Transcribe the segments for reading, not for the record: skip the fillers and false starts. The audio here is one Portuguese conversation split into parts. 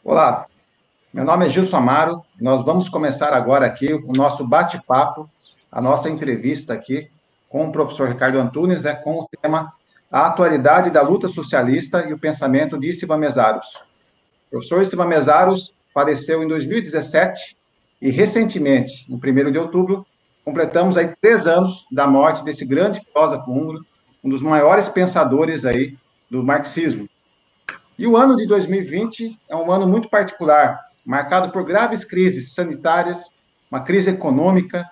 Olá, meu nome é Gilson Amaro. Nós vamos começar agora aqui o nosso bate-papo, a nossa entrevista aqui com o professor Ricardo Antunes, com o tema A Atualidade da Luta Socialista e o Pensamento de Istvan Mesaros. O professor Istvan Mesaros faleceu em 2017 e, recentemente, em 1º de outubro, completamos aí 3 anos da morte desse grande filósofo húngaro, um dos maiores pensadores aí do marxismo. E o ano de 2020 é um ano muito particular, marcado por graves crises sanitárias, uma crise econômica,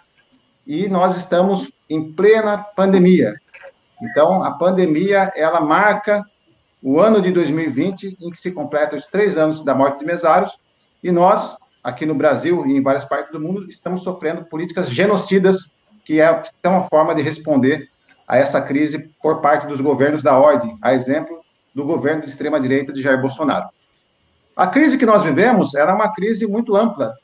e nós estamos em plena pandemia. Então, a pandemia, ela marca o ano de 2020, em que se completa os 3 anos da morte de Mesaros, e nós, aqui no Brasil e em várias partes do mundo, estamos sofrendo políticas genocidas, que é uma forma de responder a essa crise por parte dos governos da ordem, a exemplo do governo de extrema-direita de Jair Bolsonaro. A crise que nós vivemos era uma crise muito ampla,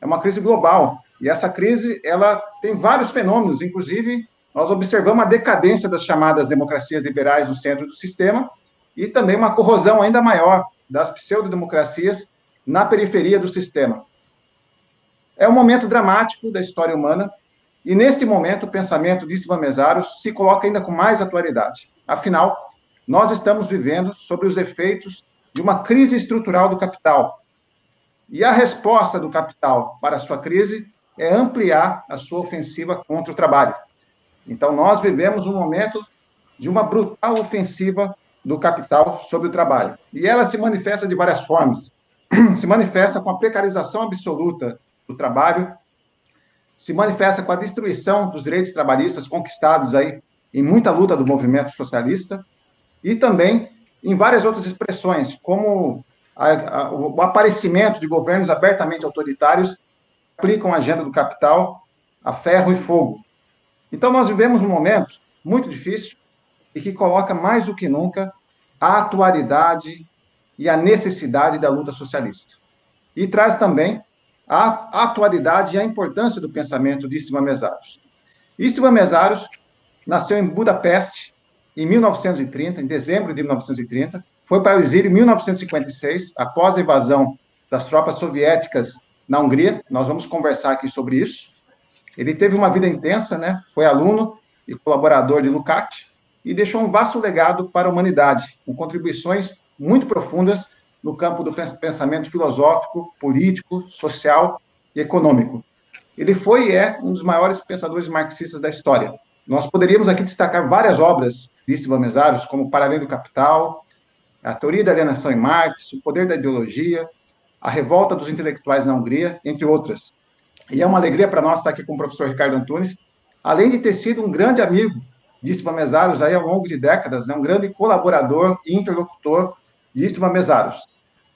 é uma crise global, e essa crise ela tem vários fenômenos, inclusive nós observamos a decadência das chamadas democracias liberais no centro do sistema e também uma corrosão ainda maior das pseudo-democracias na periferia do sistema. É um momento dramático da história humana, e neste momento o pensamento de Istvan Mesaros se coloca ainda com mais atualidade. Afinal, nós estamos vivendo sobre os efeitos de uma crise estrutural do capital. E a resposta do capital para a sua crise é ampliar a sua ofensiva contra o trabalho. Então, nós vivemos um momento de uma brutal ofensiva do capital sobre o trabalho. E ela se manifesta de várias formas. Se manifesta com a precarização absoluta do trabalho, se manifesta com a destruição dos direitos trabalhistas conquistados aí em muita luta do movimento socialista, e também em várias outras expressões, como o aparecimento de governos abertamente autoritários que aplicam a agenda do capital a ferro e fogo. Então, nós vivemos um momento muito difícil e que coloca mais do que nunca a atualidade e a necessidade da luta socialista. E traz também a atualidade e a importância do pensamento de Istvan Mesaros. Istvan Mesaros nasceu em Budapeste em 1930, em dezembro de 1930, foi para o exílio em 1956, após a invasão das tropas soviéticas na Hungria. Nós vamos conversar aqui sobre isso. Ele teve uma vida intensa, foi aluno e colaborador de Lukács e deixou um vasto legado para a humanidade, com contribuições muito profundas no campo do pensamento filosófico, político, social e econômico. Ele foi e é um dos maiores pensadores marxistas da história. Nós poderíamos aqui destacar várias obras de Istvan Mesaros, como Para Além do Capital, A Teoria da Alienação em Marx, O Poder da Ideologia, A Revolta dos Intelectuais na Hungria, entre outras. E é uma alegria para nós estar aqui com o professor Ricardo Antunes, além de ter sido um grande amigo de Istvan Mesaros aí ao longo de décadas, um grande colaborador e interlocutor de Istvan Mesaros.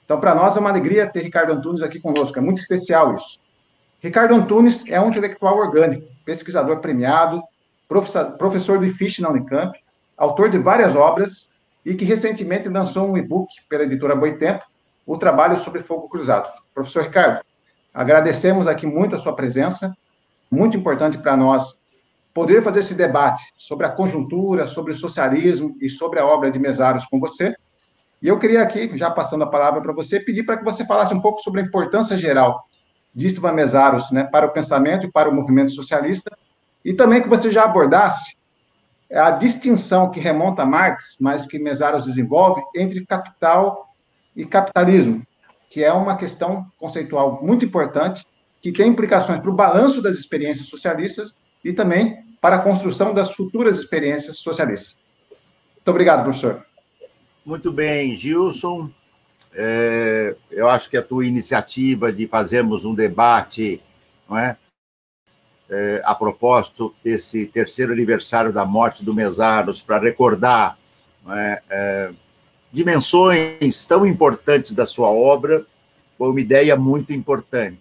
Então, para nós é uma alegria ter Ricardo Antunes aqui conosco, é muito especial isso. Ricardo Antunes é um intelectual orgânico, pesquisador premiado, professor do IFISH na Unicamp, autor de várias obras e que recentemente lançou um e-book pela editora Boitempo, O Trabalho sobre Fogo Cruzado. Professor Ricardo, agradecemos aqui muito a sua presença, muito importante para nós poder fazer esse debate sobre a conjuntura, sobre o socialismo e sobre a obra de Mesaros com você. E eu queria aqui, já passando a palavra para você, pedir para que você falasse um pouco sobre a importância geral de Istvan Mesaros, para o pensamento e para o movimento socialista, e também que você já abordasse a distinção que remonta a Marx, mas que Mesaros desenvolve, entre capital e capitalismo, que é uma questão conceitual muito importante, que tem implicações para o balanço das experiências socialistas e também para a construção das futuras experiências socialistas. Muito obrigado, professor. Muito bem, Gilson. Eu acho que a tua iniciativa de fazermos um debate, não é? A propósito desse 3º aniversário da morte do Mesaros, para recordar dimensões tão importantes da sua obra, foi uma ideia muito importante.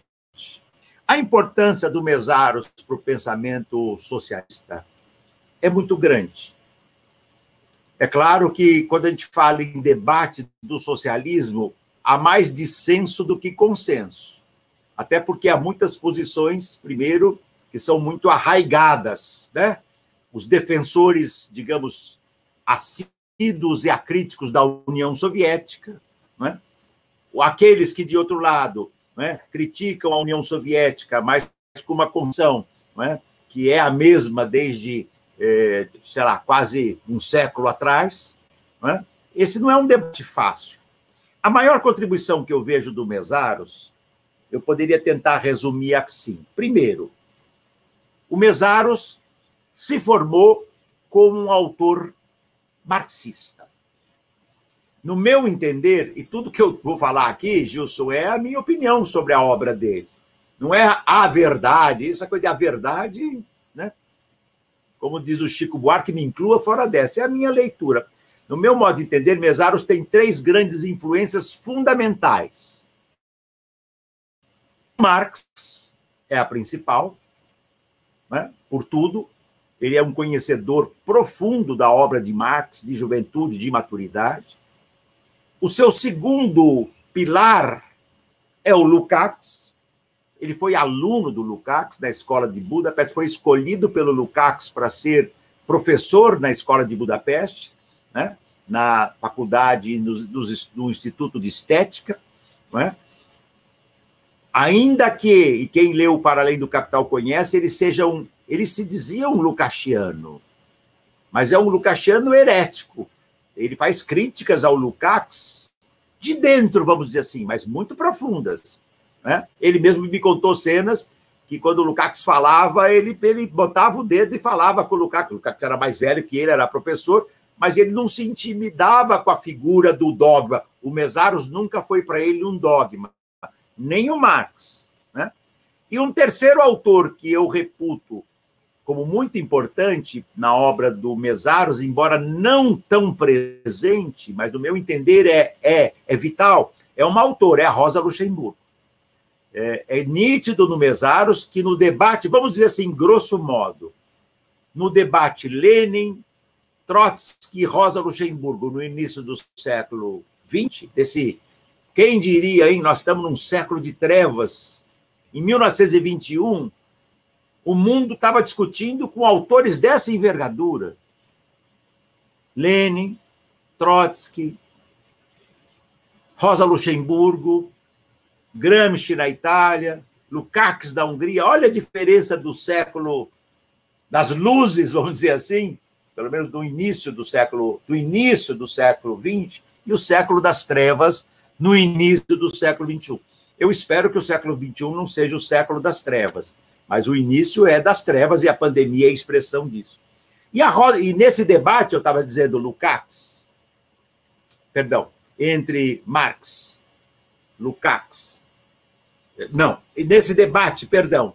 A importância do Mesaros para o pensamento socialista é muito grande. É claro que, quando a gente fala em debate do socialismo, há mais dissenso do que consenso. Até porque há muitas posições, primeiro, que são muito arraigadas, né? Os defensores, digamos, assíduos e acríticos da União Soviética, né? aqueles que, de outro lado, né, criticam a União Soviética, mas com uma condição, né, que é a mesma desde, sei lá, quase um século atrás. Né? Esse não é um debate fácil. A maior contribuição que eu vejo do Mésaros, eu poderia tentar resumir assim. Primeiro, o Mésaros se formou como um autor marxista. No meu entender, e tudo que eu vou falar aqui, Gilson, é a minha opinião sobre a obra dele. Não é a verdade, essa coisa de a verdade, né? Como diz o Chico Buarque, me inclua fora dessa. É a minha leitura. No meu modo de entender, Mésaros tem 3 grandes influências fundamentais. Marx é a principal, né? Por tudo. Ele é um conhecedor profundo da obra de Marx, de juventude, de maturidade. O seu segundo pilar é o Lukács. Ele foi aluno do Lukács na escola de Budapeste, foi escolhido pelo Lukács para ser professor na escola de Budapeste, né? Na faculdade, no Instituto de Estética. Né? Ainda que, e quem leu Para Além do Capital conhece, ele se dizia um lukáciano, mas é um lukáciano herético. Ele faz críticas ao Lukács de dentro, vamos dizer assim, mas muito profundas. Né? Ele mesmo me contou cenas que, quando o Lukács falava, ele botava o dedo e falava com o Lukács. O Lukács era mais velho que ele, era professor, mas ele não se intimidava com a figura do dogma. O Mésaros nunca foi para ele um dogma, nem o Marx. Né? E um terceiro autor que eu reputo como muito importante na obra do Mésaros, embora não tão presente, mas, no meu entender, é vital, é uma autora, é a Rosa Luxemburgo. É nítido no Mésaros que no debate, vamos dizer assim, grosso modo, no debate Lenin, Trotsky e Rosa Luxemburgo, no início do século XX, quem diria, hein, nós estamos num século de trevas. Em 1921, o mundo estava discutindo com autores dessa envergadura. Lenin, Trotsky, Rosa Luxemburgo, Gramsci na Itália, Lukács da Hungria. Olha a diferença do século das luzes, vamos dizer assim, pelo menos do início do século XX e o século das trevas no início do século XXI. Eu espero que o século XXI não seja o século das trevas, mas o início é das trevas e a pandemia é a expressão disso. E nesse debate, eu estava dizendo Lukács, entre Marx, Lukács, nesse debate,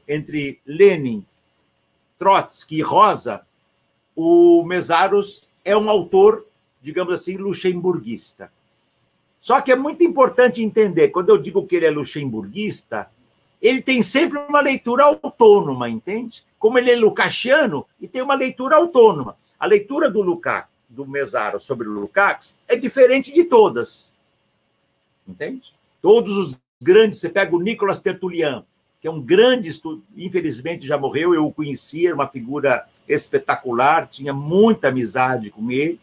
entre Lenin, Trotsky e Rosa, o Mésaros é um autor, digamos assim, luxemburguista. Só que é muito importante entender, quando eu digo que ele é luxemburguista, ele tem sempre uma leitura autônoma, entende? Como ele é lukáciano, e tem uma leitura autônoma. A leitura do Mésaros sobre o Lukács é diferente de todas. Entende? Todos os grandes, você pega o Nicolas Tertullian, que é um grande estudioso, infelizmente já morreu, eu o conhecia, era uma figura espetacular, tinha muita amizade com ele,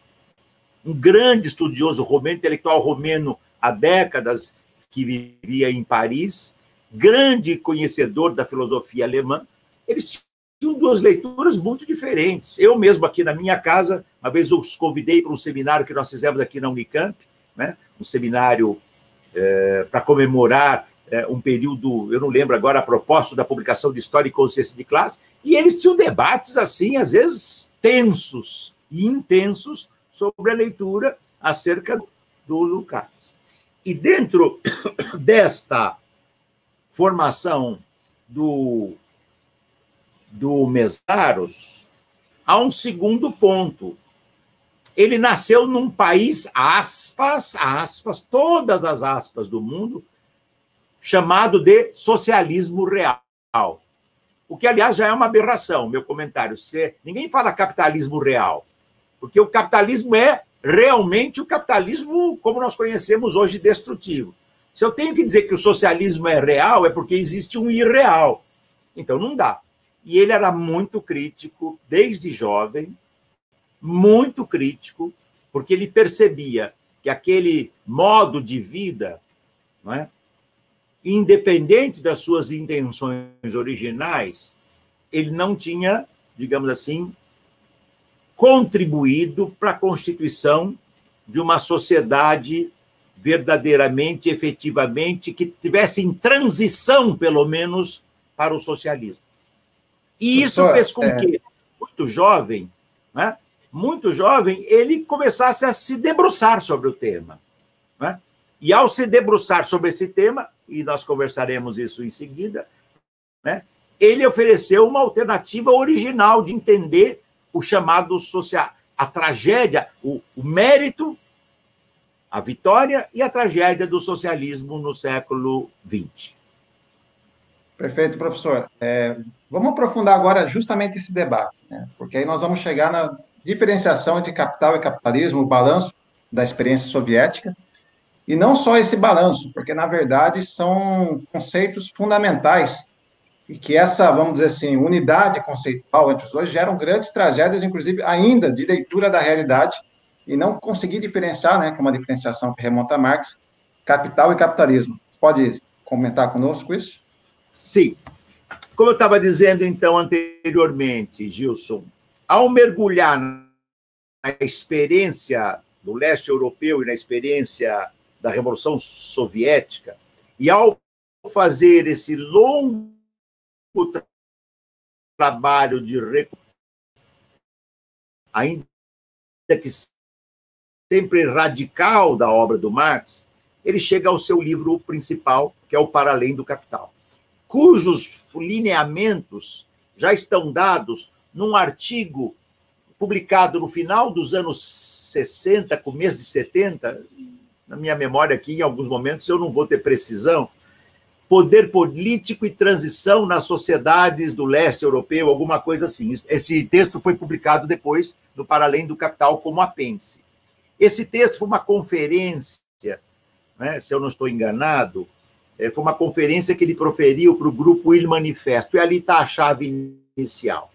um grande estudioso romeno, intelectual romeno há décadas, que vivia em Paris, grande conhecedor da filosofia alemã. Eles tinham 2 leituras muito diferentes. Eu mesmo, aqui na minha casa, uma vez os convidei para um seminário que nós fizemos aqui na Unicamp, né? Um seminário para comemorar um período, eu não lembro agora, a propósito da publicação de História e Consciência de Classe, e eles tinham debates, assim, às vezes tensos e intensos, sobre a leitura acerca do Lukács. E dentro desta formação do Mésaros, há um segundo ponto. Ele nasceu num país, aspas, todas as aspas do mundo, chamado de socialismo real. O que, aliás, já é uma aberração, meu comentário. Ninguém fala capitalismo real, porque o capitalismo é realmente o capitalismo como nós conhecemos hoje, destrutivo. Se eu tenho que dizer que o socialismo é real, é porque existe um irreal. Então, não dá. E ele era muito crítico, desde jovem, muito crítico, porque ele percebia que aquele modo de vida não é? Independente das suas intenções originais, ele não tinha, digamos assim, contribuído para a constituição de uma sociedade verdadeiramente, efetivamente, que tivesse em transição, pelo menos, para o socialismo. E isso fez com que, muito jovem, ele começasse a se debruçar sobre o tema. Né? E, ao se debruçar sobre esse tema, e nós conversaremos isso em seguida, né, ele ofereceu uma alternativa original de entender o chamado social, a tragédia, o mérito, a vitória e a tragédia do socialismo no século XX. Perfeito, professor. Vamos aprofundar agora justamente esse debate, né? Porque aí nós vamos chegar na diferenciação entre capital e capitalismo, o balanço da experiência soviética, e não só esse balanço, porque, na verdade, são conceitos fundamentais e que essa, vamos dizer assim, unidade conceitual entre os dois geram grandes tragédias, inclusive, ainda de leitura da realidade, e não conseguir diferenciar, né, que é uma diferenciação que remonta a Marx, capital e capitalismo. Pode comentar conosco isso? Sim. Como eu estava dizendo, então, anteriormente, Gilson, ao mergulhar na experiência do leste europeu e na experiência da Revolução Soviética, e ao fazer esse longo trabalho de ainda que sempre radical da obra do Marx, ele chega ao seu livro principal, que é o Para Além do Capital, cujos lineamentos já estão dados num artigo publicado no final dos anos 60, começo de 70, na minha memória aqui, em alguns momentos, eu não vou ter precisão, Poder Político e Transição nas Sociedades do Leste Europeu, alguma coisa assim. Esse texto foi publicado depois no Para Além do Capital como apêndice. Esse texto foi uma conferência, né, se eu não estou enganado, foi uma conferência que ele proferiu para o grupo Il Manifesto, e ali está a chave inicial.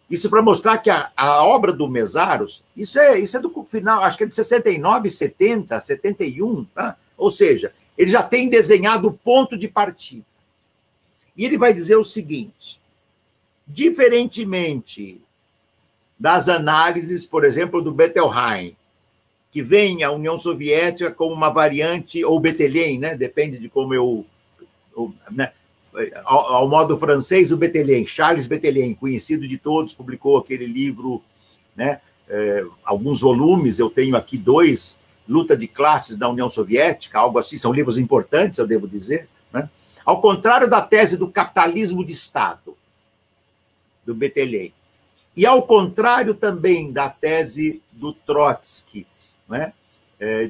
Isso para mostrar que a obra do Mésaros, isso é do final, acho que é de 69, 70, 71, tá? Ou seja, ele já tem desenhado o ponto de partida. E ele vai dizer o seguinte: diferentemente das análises, por exemplo, do Bettelheim, que vem a União Soviética como uma variante, ou Bettelheim, né? Depende de como né? Ao modo francês, o Bettelheim, Charles Bettelheim, conhecido de todos, publicou aquele livro, né? Alguns volumes, eu tenho aqui 2, Luta de Classes da União Soviética, algo assim, são livros importantes, eu devo dizer, né? Ao contrário da tese do capitalismo de Estado, do Bettelheim, e ao contrário também da tese do Trotsky, né?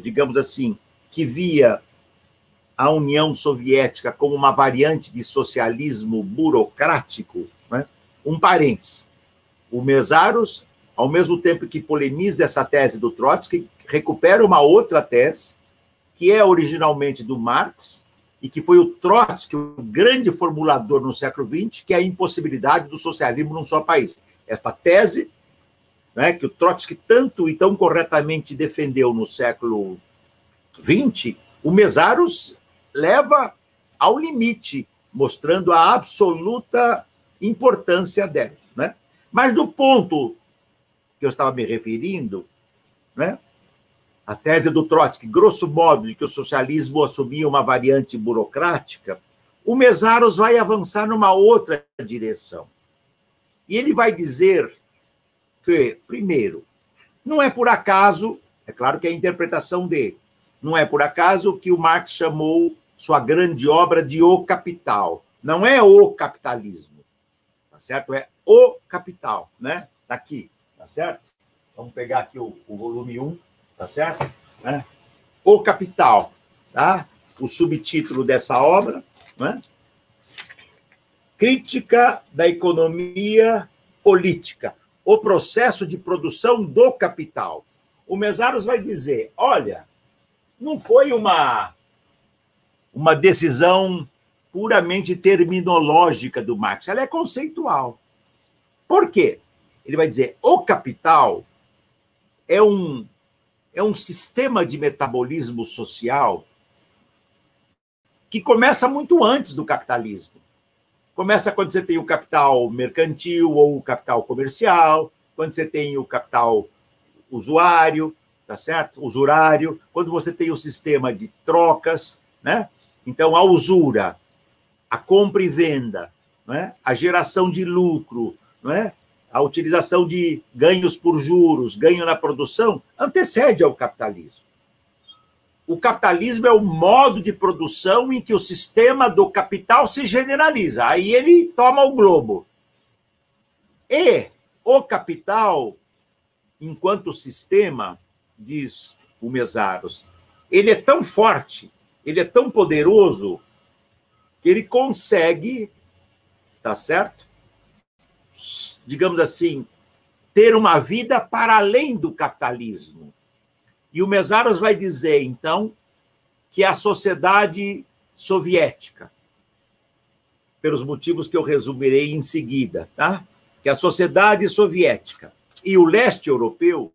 Digamos assim, que via a União Soviética como uma variante de socialismo burocrático, né? Um parênteses. O Mésaros, ao mesmo tempo que polemiza essa tese do Trotsky, recupera uma outra tese, que é originalmente do Marx, e que foi o Trotsky, o grande formulador no século XX, que é a impossibilidade do socialismo num só país. Esta tese, né, que o Trotsky tanto e tão corretamente defendeu no século XX, o Mésaros leva ao limite, mostrando a absoluta importância dela, né? Mas do ponto que eu estava me referindo, né, a tese do Trotsky, grosso modo, de que o socialismo assumia uma variante burocrática, o Mésaros vai avançar numa outra direção. E ele vai dizer que, primeiro, não é por acaso, é claro que é a interpretação dele, não é por acaso que o Marx chamou sua grande obra de O Capital. Não é o capitalismo, tá certo? É O Capital, né? Tá aqui, tá certo? Vamos pegar aqui o volume 1, tá certo? O Capital, tá? O subtítulo dessa obra, né? Crítica da economia política, o processo de produção do capital. O Mésaros vai dizer, olha, não foi uma decisão puramente terminológica do Marx, ela é conceitual. Por quê? Ele vai dizer, o capital é um sistema de metabolismo social que começa muito antes do capitalismo. Começa quando você tem o capital mercantil ou o capital comercial, quando você tem o capital usuário, tá certo? Usurário, quando você tem o sistema de trocas, né? Então, a usura, a compra e venda, né? A geração de lucro, né? A utilização de ganhos por juros, ganho na produção, antecede ao capitalismo. O capitalismo é o modo de produção em que o sistema do capital se generaliza. Aí ele toma o globo. E o capital, enquanto sistema, diz o Mesaros, ele é tão forte, ele é tão poderoso, que ele consegue, tá certo? Digamos assim, ter uma vida para além do capitalismo. E o Mesaros vai dizer, então, que a sociedade soviética, pelos motivos que eu resumirei em seguida, tá? Que a sociedade soviética e o leste europeu,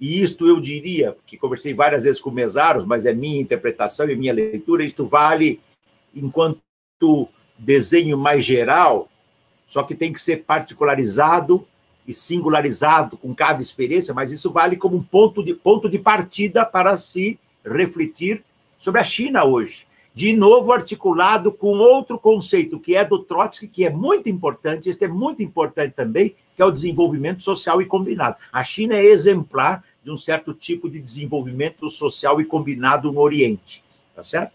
e isto eu diria, que conversei várias vezes com o Mesaros, mas é minha interpretação e minha leitura, isto vale enquanto desenho mais geral, só que tem que ser particularizado e singularizado com cada experiência, mas isso vale como um ponto de partida para se refletir sobre a China hoje. De novo, articulado com outro conceito, que é do Trotsky, que é muito importante, este é muito importante também, que é o desenvolvimento social e combinado. A China é exemplar de um certo tipo de desenvolvimento social e combinado no Oriente. Tá certo?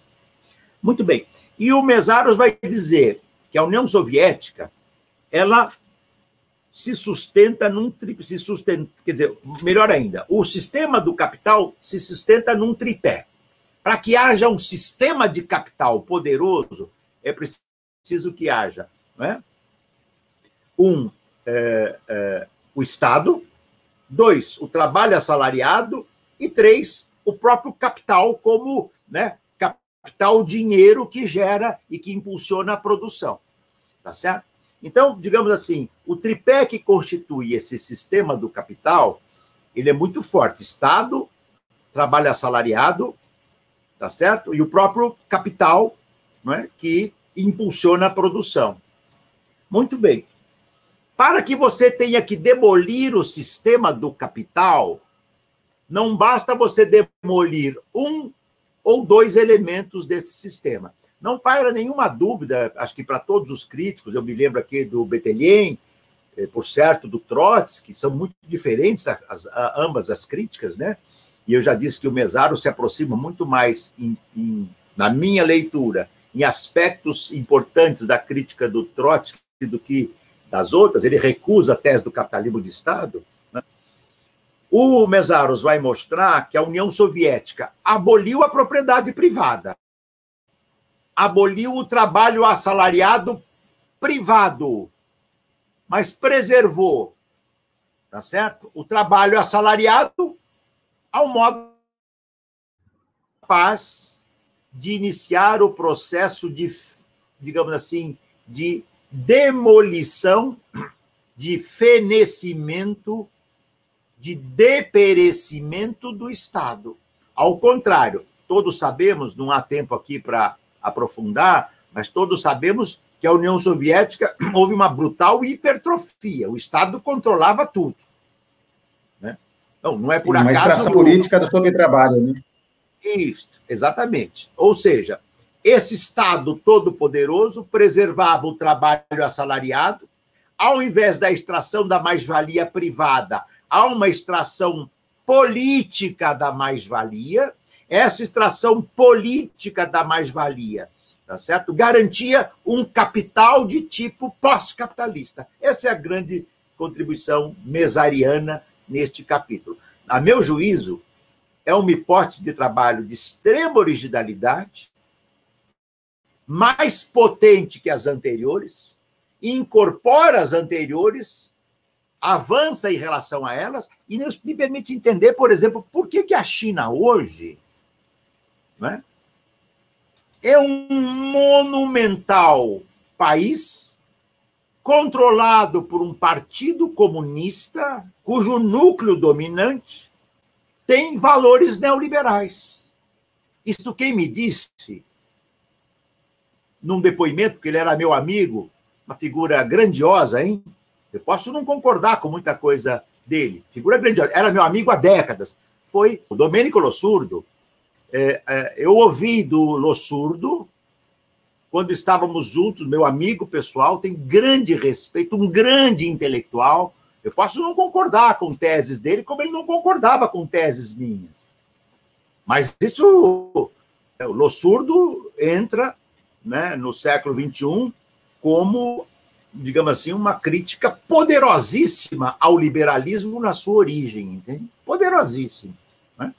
Muito bem. E o Mesaros vai dizer que a União Soviética, ela se sustenta quer dizer, melhor ainda, o sistema do capital se sustenta num tripé. Para que haja um sistema de capital poderoso, é preciso que haja, não é? O Estado, 2, o trabalho assalariado, e 3, o próprio capital como, né, capital dinheiro que gera e que impulsiona a produção. Tá certo? Então, digamos assim, o tripé que constitui esse sistema do capital, ele é muito forte. Estado, trabalho assalariado, tá certo? E o próprio capital, não é, que impulsiona a produção. Muito bem. Para que você tenha que demolir o sistema do capital, não basta você demolir um ou dois elementos desse sistema. Não paira nenhuma dúvida, acho que para todos os críticos, eu me lembro aqui do Betelhem, por certo, do Trotsky, são muito diferentes ambas as críticas, né? E eu já disse que o Mesaros se aproxima muito mais, na minha leitura, em aspectos importantes da crítica do Trotsky do que das outras. Ele recusa a tese do capitalismo de Estado, né? O Mesaros vai mostrar que a União Soviética aboliu a propriedade privada, aboliu o trabalho assalariado privado, mas preservou, tá certo? O trabalho assalariado ao modo capaz de iniciar o processo de, digamos assim, de demolição, de fenecimento, de deperecimento do Estado. Ao contrário, todos sabemos, não há tempo aqui para aprofundar, mas todos sabemos que a União Soviética houve uma brutal hipertrofia. O Estado controlava tudo, né? Então, não é por acaso... Uma extração política do sobretrabalho, né? Isso, exatamente. Ou seja, esse Estado todo-poderoso preservava o trabalho assalariado, ao invés da extração da mais-valia privada, há uma extração política da mais-valia. Essa extração política da mais-valia, tá certo? Garantia um capital de tipo pós-capitalista. Essa é a grande contribuição mesariana neste capítulo. A meu juízo, é uma hipótese de trabalho de extrema originalidade, mais potente que as anteriores, incorpora as anteriores, avança em relação a elas, e me permite entender, por exemplo, por que a China hoje, né, é um monumental país controlado por um partido comunista cujo núcleo dominante tem valores neoliberais. Isto quem me disse num depoimento, porque ele era meu amigo, uma figura grandiosa, hein? Eu posso não concordar com muita coisa dele. Figura grandiosa. Era meu amigo há décadas. Foi o Domênico Lossurdo. Eu ouvi do Lossurdo, quando estávamos juntos, meu amigo pessoal, tem grande respeito, um grande intelectual. Eu posso não concordar com teses dele, como ele não concordava com teses minhas. Mas isso, o Lossurdo entra, né, no século XXI como, digamos assim, uma crítica poderosíssima ao liberalismo na sua origem, entende? Poderosíssima. Né?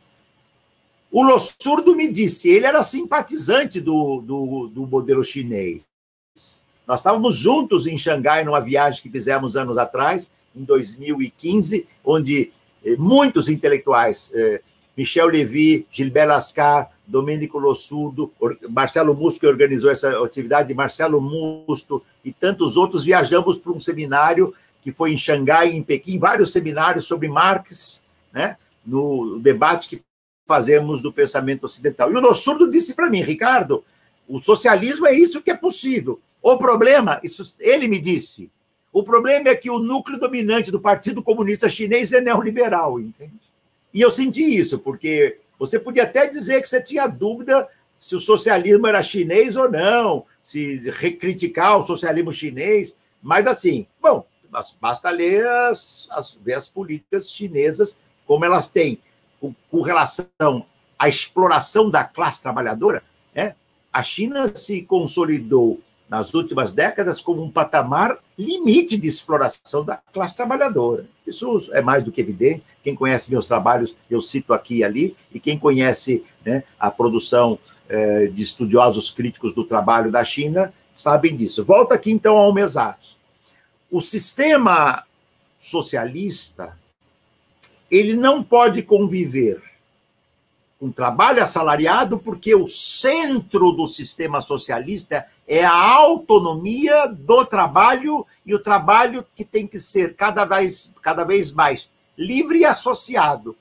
O Lossurdo me disse, ele era simpatizante do modelo chinês. Nós estávamos juntos em Xangai, numa viagem que fizemos anos atrás, em 2015, onde muitos intelectuais, Michel Lévy, Gilbert Lascar, Domênico Lossurdo, Marcelo Musto, que organizou essa atividade, Marcelo Musto e tantos outros, viajamos para um seminário que foi em Xangai, em Pequim, vários seminários sobre Marx, né, no debate que fazemos do pensamento ocidental. E o Lossurdo disse para mim, Ricardo, o socialismo é isso que é possível. O problema, isso ele me disse, o problema é que o núcleo dominante do Partido Comunista Chinês é neoliberal, entende? E eu senti isso, porque você podia até dizer que você tinha dúvida se o socialismo era chinês ou não, se criticar o socialismo chinês, mas assim, bom, basta ler ver as políticas chinesas, como elas têm com relação à exploração da classe trabalhadora. Né? A China se consolidou nas últimas décadas como um patamar limite de exploração da classe trabalhadora. Isso é mais do que evidente. Quem conhece meus trabalhos, eu cito aqui e ali, e quem conhece, né, a produção de estudiosos críticos do trabalho da China, sabem disso. Volta aqui, então, ao Mesaros. O sistema socialista, ele não pode conviver com trabalho assalariado, porque o centro do sistema socialista é a autonomia do trabalho, e o trabalho que tem que ser cada vez mais livre e associado.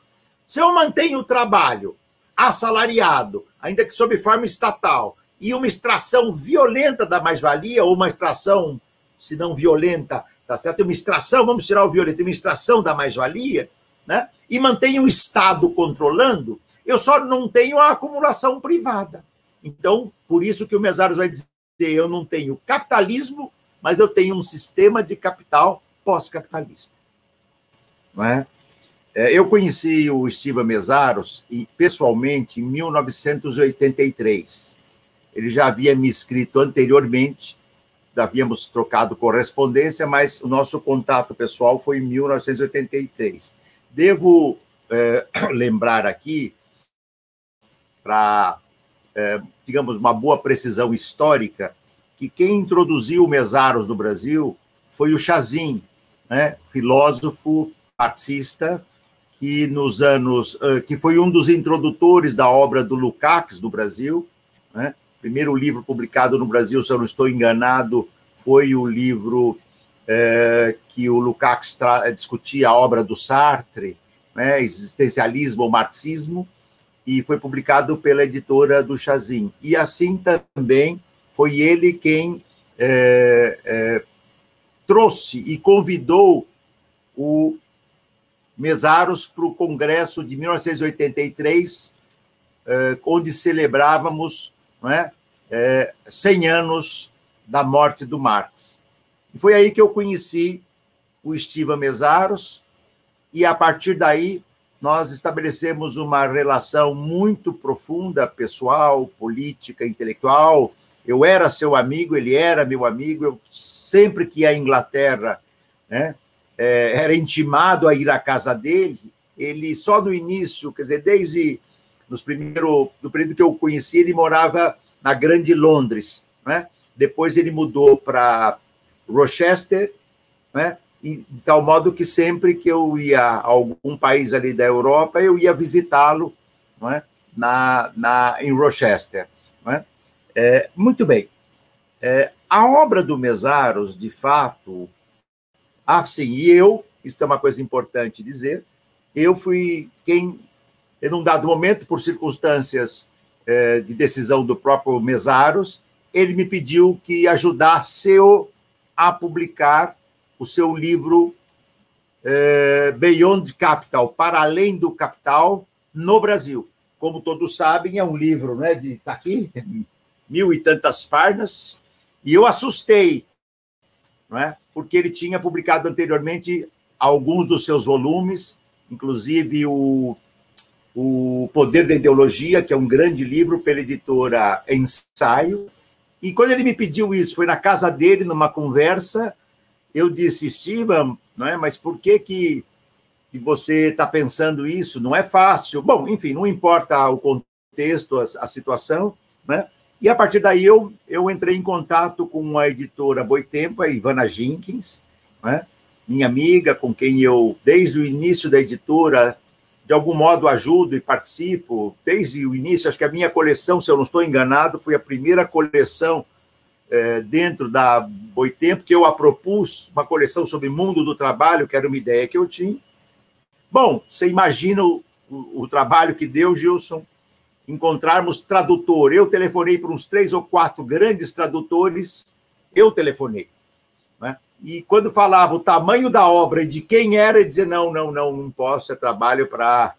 Se eu mantenho o trabalho assalariado, ainda que sob forma estatal, e uma extração violenta da mais-valia, ou uma extração, se não violenta, tá certo? Uma extração, vamos tirar o violento, uma extração da mais-valia, né? E mantenho o Estado controlando, eu só não tenho a acumulação privada. Então, por isso que o Mesaros vai dizer, eu não tenho capitalismo, mas eu tenho um sistema de capital pós-capitalista. Não é? Eu conheci o Estiva Mesaros pessoalmente em 1983. Ele já havia me escrito anteriormente, já havíamos trocado correspondência, mas o nosso contato pessoal foi em 1983. Devo lembrar aqui, para, digamos, uma boa precisão histórica, que quem introduziu o Mesaros no Brasil foi o Chazin, né, filósofo marxista, que que foi um dos introdutores da obra do Lukács no Brasil, né? O primeiro livro publicado no Brasil, se eu não estou enganado, foi o livro que o Lukács discutia a obra do Sartre, né, existencialismo ou marxismo, e foi publicado pela editora do Chazin. E assim também foi ele quem trouxe e convidou o Mesaros para o Congresso de 1983, onde celebrávamos, não é, 100 anos da morte do Marx. E foi aí que eu conheci o Estiva Mesaros, e a partir daí nós estabelecemos uma relação muito profunda, pessoal, política, intelectual. Eu era seu amigo, ele era meu amigo. Eu, sempre que ia à Inglaterra, né, era intimado a ir à casa dele. Ele, só no início, quer dizer, desde no período que eu o conheci, ele morava na Grande Londres, né? Depois ele mudou para Rochester, né? E de tal modo que sempre que eu ia a algum país ali da Europa, eu ia visitá-lo, não é? Em Rochester. Não é? Muito bem. A obra do Mesaros, de fato, isso é uma coisa importante dizer, eu fui quem, em um dado momento, por circunstâncias de decisão do próprio Mesaros, ele me pediu que ajudasse-o a publicar o seu livro Beyond Capital, Para Além do Capital, no Brasil. Como todos sabem, é um livro, né, tá aqui, 1000 e tantas páginas, e eu assustei, não é? Porque ele tinha publicado anteriormente alguns dos seus volumes, inclusive o Poder da Ideologia, que é um grande livro pela editora Ensaio. E quando ele me pediu isso, foi na casa dele, numa conversa, eu disse, Steven, não é? Mas por que você está pensando isso? Não é fácil. Bom, enfim, não importa o contexto, a situação, né? E a partir daí eu entrei em contato com a editora Boitempo, a Ivana Jenkins, né? Minha amiga, com quem eu, desde o início da editora, de algum modo ajudo e participo, desde o início. Acho que a minha coleção, se eu não estou enganado, foi a primeira coleção dentro da Boitempo, que eu a propus, uma coleção sobre mundo do trabalho, que era uma ideia que eu tinha. Bom, você imagina o trabalho que deu, Gilson, encontrarmos tradutor. Eu telefonei para uns 3 ou 4 grandes tradutores, eu telefonei, né? E quando falava o tamanho da obra e de quem era, eu dizia, não posso, é trabalho para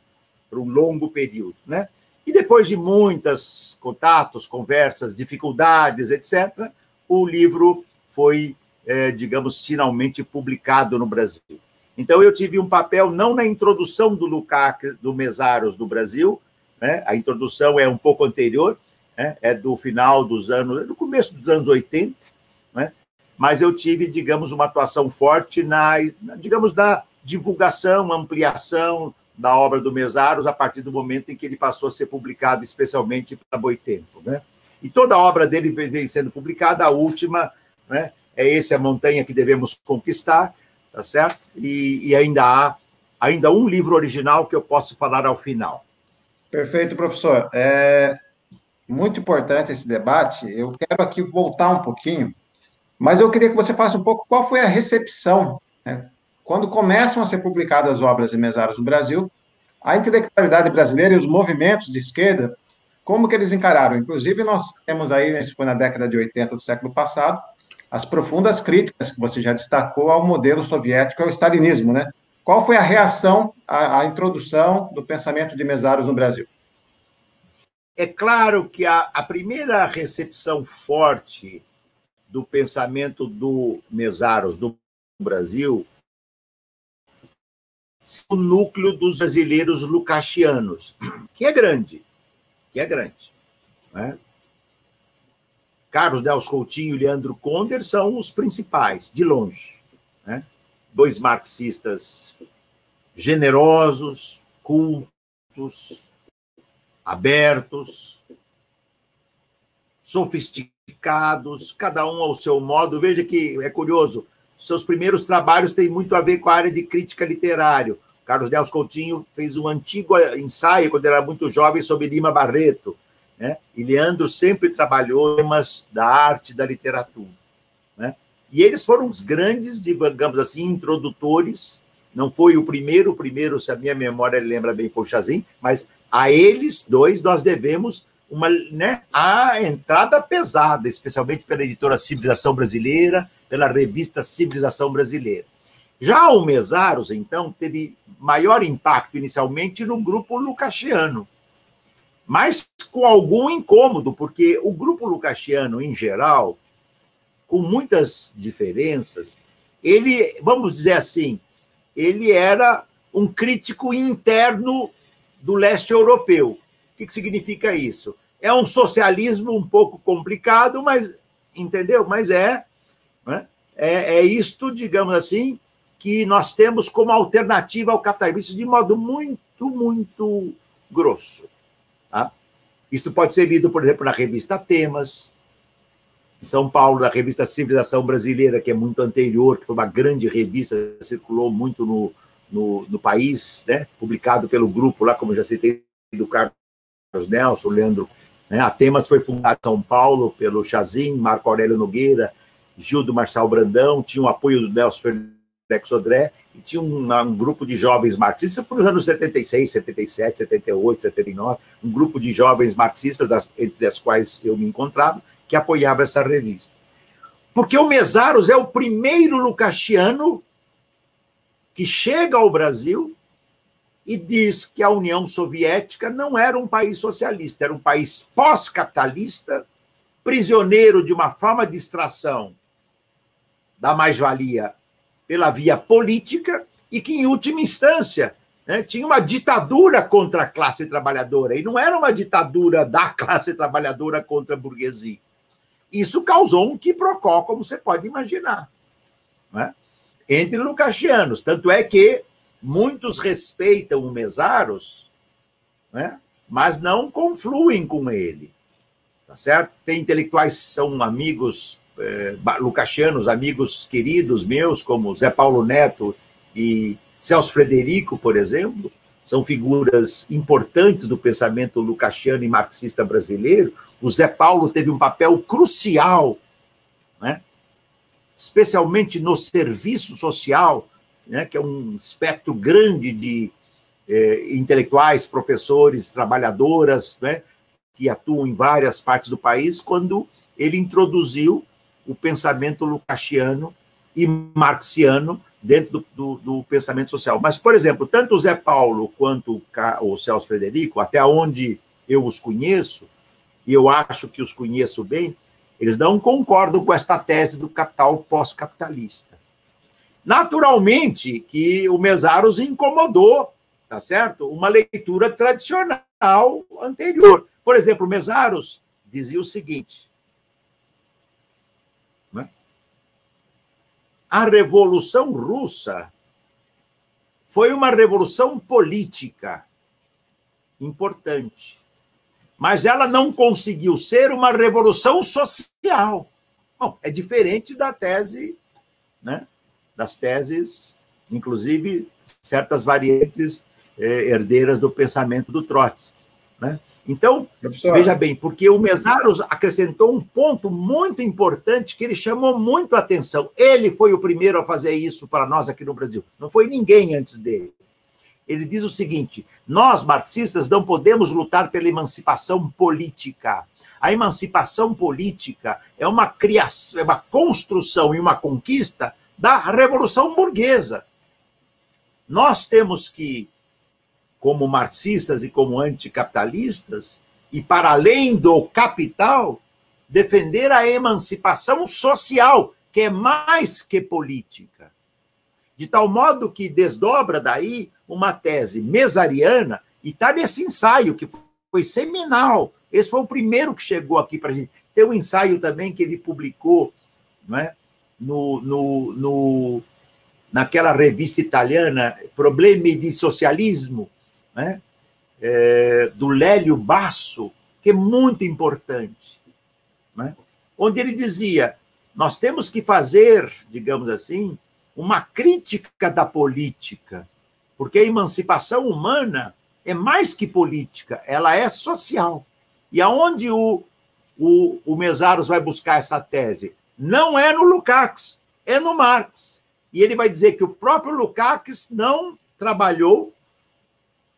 um longo período, né? E depois de muitos contatos, conversas, dificuldades, etc., o livro foi, digamos, finalmente publicado no Brasil. Então, eu tive um papel não na introdução do Lukács, do Mesaros do Brasil, né? A introdução é um pouco anterior, né? É do final dos anos, do começo dos anos 80, né? Mas eu tive, digamos, uma atuação forte na divulgação, ampliação da obra do Mesaros a partir do momento em que ele passou a ser publicado, especialmente para Boitempo, né? E toda a obra dele vem sendo publicada, a última, né, é esse A Montanha que Devemos Conquistar, tá certo? E ainda há um livro original que eu posso falar ao final. Perfeito, professor. É muito importante esse debate. Eu quero aqui voltar um pouquinho, mas eu queria que você falasse um pouco qual foi a recepção, né? Quando começam a ser publicadas as obras de Mesaros no Brasil, a intelectualidade brasileira e os movimentos de esquerda, como que eles encararam? Inclusive, nós temos aí, isso foi na década de 80 do século passado, as profundas críticas que você já destacou ao modelo soviético, ao stalinismo, né? Qual foi a reação à introdução do pensamento de Mesaros no Brasil? É claro que a primeira recepção forte do pensamento do Mesaros no Brasil é o núcleo dos brasileiros lukácianos, que é grande, né? Carlos Delcio Coutinho e Leandro Conder são os principais, de longe, né? 2 marxistas generosos, cultos, abertos, sofisticados, cada um ao seu modo. Veja que é curioso, seus primeiros trabalhos têm muito a ver com a área de crítica literária. Carlos Delcio Coutinho fez um antigo ensaio, quando era muito jovem, sobre Lima Barreto, né? E Leandro sempre trabalhou temas da arte e da literatura, né? E eles foram os grandes, digamos assim, introdutores. Não foi o primeiro, se a minha memória lembra bem, foi o Chazin, mas a eles dois nós devemos a entrada pesada, especialmente pela editora Civilização Brasileira, pela revista Civilização Brasileira. Já o Mesaros, então, teve maior impacto inicialmente no grupo lukáciano, mas com algum incômodo, porque o grupo lukáciano, em geral, com muitas diferenças, ele, vamos dizer assim, ele era um crítico interno do leste europeu. O que significa isso? É um socialismo um pouco complicado, mas, entendeu? Mas né? É isto, digamos assim, que nós temos como alternativa ao capitalismo, isso de modo muito, muito grosso. Tá? Isso pode ser lido, por exemplo, na revista Temas, em São Paulo, na revista Civilização Brasileira, que é muito anterior, que foi uma grande revista, circulou muito no país, né? Publicado pelo grupo lá, como eu já citei, do Carlos Nelson, Leandro. Né? A Temas foi fundada em São Paulo pelo Chazin, Marco Aurélio Nogueira, Gildo Marçal Brandão, tinha o apoio do Nelson Fernandes Sodré, e tinha um grupo de jovens marxistas, foi nos anos 76, 77, 78, 79, um grupo de jovens marxistas, entre as quais eu me encontrava, que apoiava essa revista. Porque o Mésaros é o primeiro lucasiano que chega ao Brasil e diz que a União Soviética não era um país socialista, era um país pós-capitalista, prisioneiro de uma forma de extração da mais-valia pela via política e que, em última instância, né, tinha uma ditadura contra a classe trabalhadora, e não era uma ditadura da classe trabalhadora contra a burguesia. Isso causou um quiprocó, como você pode imaginar, né, entre lucasianos. Tanto é que muitos respeitam o Mésaros, né, mas não confluem com ele. Tá certo? Tem intelectuais que são amigos lucasianos, amigos queridos meus, como Zé Paulo Neto e Celso Frederico, por exemplo, são figuras importantes do pensamento lucasiano e marxista brasileiro. O Zé Paulo teve um papel crucial, né, especialmente no serviço social, né, que é um espectro grande de intelectuais, professores, trabalhadoras, né, que atuam em várias partes do país, quando ele introduziu o pensamento lucasiano e marxiano dentro do pensamento social. Mas, por exemplo, tanto o Zé Paulo quanto o Celso Frederico, até onde eu os conheço, e eu acho que os conheço bem, eles não concordam com esta tese do capital pós-capitalista. Naturalmente que o Mésaros incomodou, tá certo? Uma leitura tradicional anterior. Por exemplo, o Mésaros dizia o seguinte, né? A Revolução Russa foi uma revolução política importante, mas ela não conseguiu ser uma revolução social. Bom, é diferente da tese, né, das teses, inclusive certas variantes herdeiras do pensamento do Trotsky, né? Então, veja bem, porque o Mésaros acrescentou um ponto muito importante que ele chamou muito a atenção. Ele foi o primeiro a fazer isso para nós aqui no Brasil. Não foi ninguém antes dele. Ele diz o seguinte: nós, marxistas, não podemos lutar pela emancipação política. A emancipação política é uma criação, é uma construção e uma conquista da Revolução Burguesa. Nós temos que, como marxistas e como anticapitalistas, e para além do capital, defender a emancipação social, que é mais que política. De tal modo que desdobra daí uma tese mesariana, e está nesse ensaio, que foi seminal. Esse foi o primeiro que chegou aqui para a gente. Tem um ensaio também que ele publicou, né, naquela revista italiana, Problemi di Socialismo, né, do Lélio Basso, que é muito importante, né, onde ele dizia: nós temos que fazer, digamos assim, uma crítica da política, porque a emancipação humana é mais que política, ela é social. E aonde o Mésaros vai buscar essa tese? Não é no Lukács, é no Marx. E ele vai dizer que o próprio Lukács não trabalhou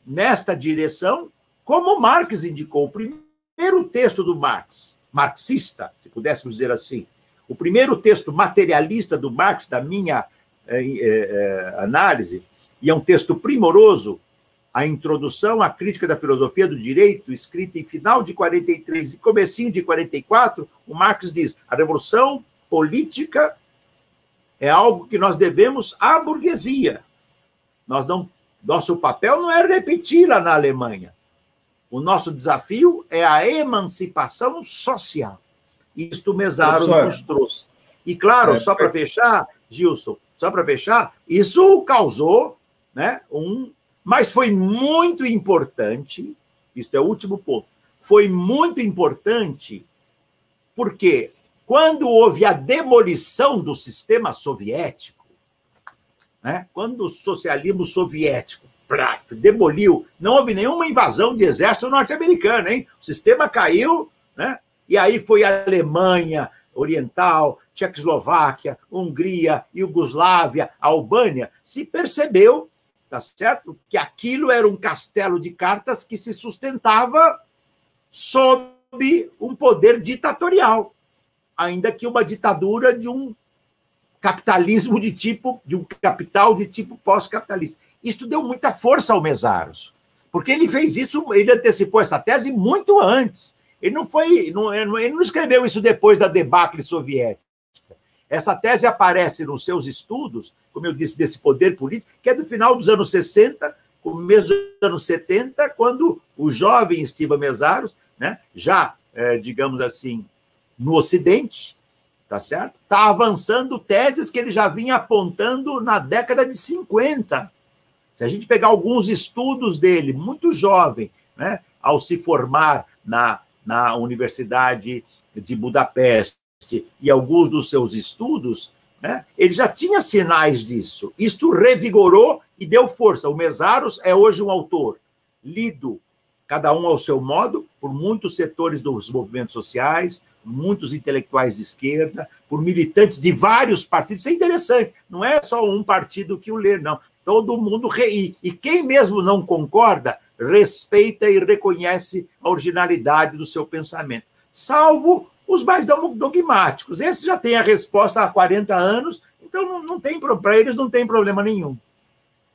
nesta direção, como Marx indicou. O primeiro texto do Marx, marxista, se pudéssemos dizer assim, o primeiro texto materialista do Marx, da minha análise, e é um texto primoroso, a introdução à crítica da filosofia do direito, escrita em final de 43 e comecinho de 44, o Marx diz: a revolução política é algo que nós devemos à burguesia. Nosso papel não é repeti-la na Alemanha. O nosso desafio é a emancipação social. Isto o Mésaros nos trouxe. E, claro, só para fechar, Gilson, só para fechar, isso causou, né, mas foi muito importante, isto é o último ponto, foi muito importante porque quando houve a demolição do sistema soviético, né, quando o socialismo soviético demoliu, não houve nenhuma invasão de exército norte-americano, hein? O sistema caiu, né? E aí foi a Alemanha Oriental, Tchecoslováquia, Hungria, Iugoslávia, Albânia, se percebeu, tá certo, que aquilo era um castelo de cartas que se sustentava sob um poder ditatorial. ainda que uma ditadura de um capitalismo de um capital de tipo pós-capitalista. Isso deu muita força ao Mésaros, porque ele fez isso, ele antecipou essa tese muito antes. Ele não escreveu isso depois da debacle soviética. Essa tese aparece nos seus estudos, como eu disse, desse poder político, que é do final dos anos 60, começo dos anos 70, quando o jovem Esteban Mésaros, né, já, digamos assim, no Ocidente, tá certo? Está avançando teses que ele já vinha apontando na década de 50. Se a gente pegar alguns estudos dele, muito jovem, né, ao se formar na Universidade de Budapeste, e alguns dos seus estudos, né, ele já tinha sinais disso. Isto revigorou e deu força. O Mésaros é hoje um autor lido, cada um ao seu modo, por muitos setores dos movimentos sociais, muitos intelectuais de esquerda, por militantes de vários partidos. Isso é interessante, não é só um partido que o lê, não. Todo mundo... E quem mesmo não concorda, respeita e reconhece a originalidade do seu pensamento. Salvo os mais dogmáticos. Esses já têm a resposta há 40 anos, então para eles não tem problema nenhum.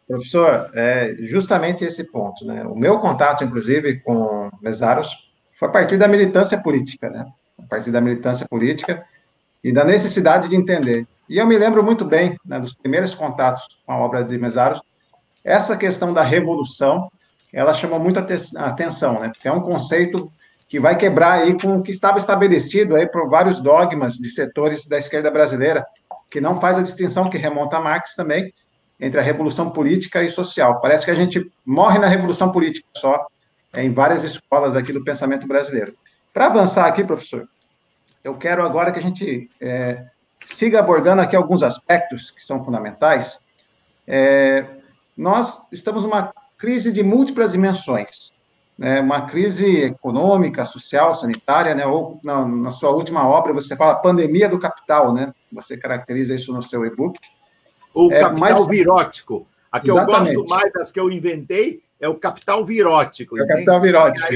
Professor, é justamente esse ponto, né? O meu contato, inclusive, com Mésaros foi a partir da militância política, né? A partir da militância política e da necessidade de entender. E eu me lembro muito bem, né, dos primeiros contatos com a obra de Mésaros, essa questão da revolução, ela chamou muita atenção, né? Porque é um conceito que vai quebrar aí com o que estava estabelecido aí por vários dogmas de setores da esquerda brasileira, que não faz a distinção que remonta a Marx também, entre a revolução política e social. Parece que a gente morre na revolução política só, em várias escolas aqui do pensamento brasileiro. Para avançar aqui, professor, eu quero agora que a gente siga abordando aqui alguns aspectos que são fundamentais. Nós estamos numa crise de múltiplas dimensões, né? Uma crise econômica, social, sanitária, né? Ou na sua última obra você fala pandemia do capital, né? Você caracteriza isso no seu e-book. O capital virótico. A que exatamente. Eu gosto mais das que eu inventei é o capital virótico. É o capital virótico.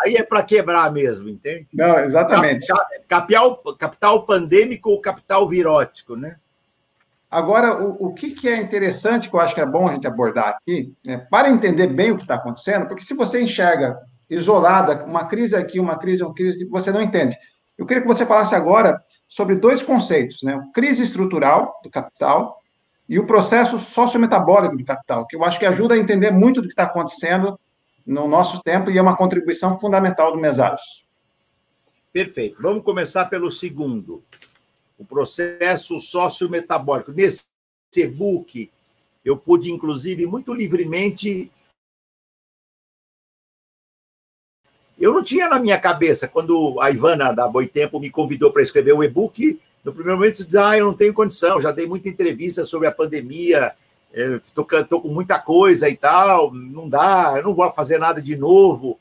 Aí é para quebrar mesmo, entende? Não, exatamente. Capital pandêmico ou capital virótico, né? Agora, o que é interessante, que eu acho que é bom a gente abordar aqui, né, para entender bem o que está acontecendo, porque se você enxerga isolada, uma crise aqui, uma crise, você não entende. Eu queria que você falasse agora sobre dois conceitos, né? Crise estrutural do capital e o processo sociometabólico do capital, que eu acho que ajuda a entender muito do que está acontecendo no nosso tempo e é uma contribuição fundamental do Mésaros. Perfeito. Vamos começar pelo segundo. O processo sociometabólico. Nesse e-book, eu pude, inclusive, muito livremente... Eu não tinha na minha cabeça, quando a Ivana, da Boitempo, me convidou para escrever o e-book, no primeiro momento, eu disse, eu não tenho condição, já dei muita entrevista sobre a pandemia, estou com muita coisa e tal, não dá, eu não vou fazer nada de novo.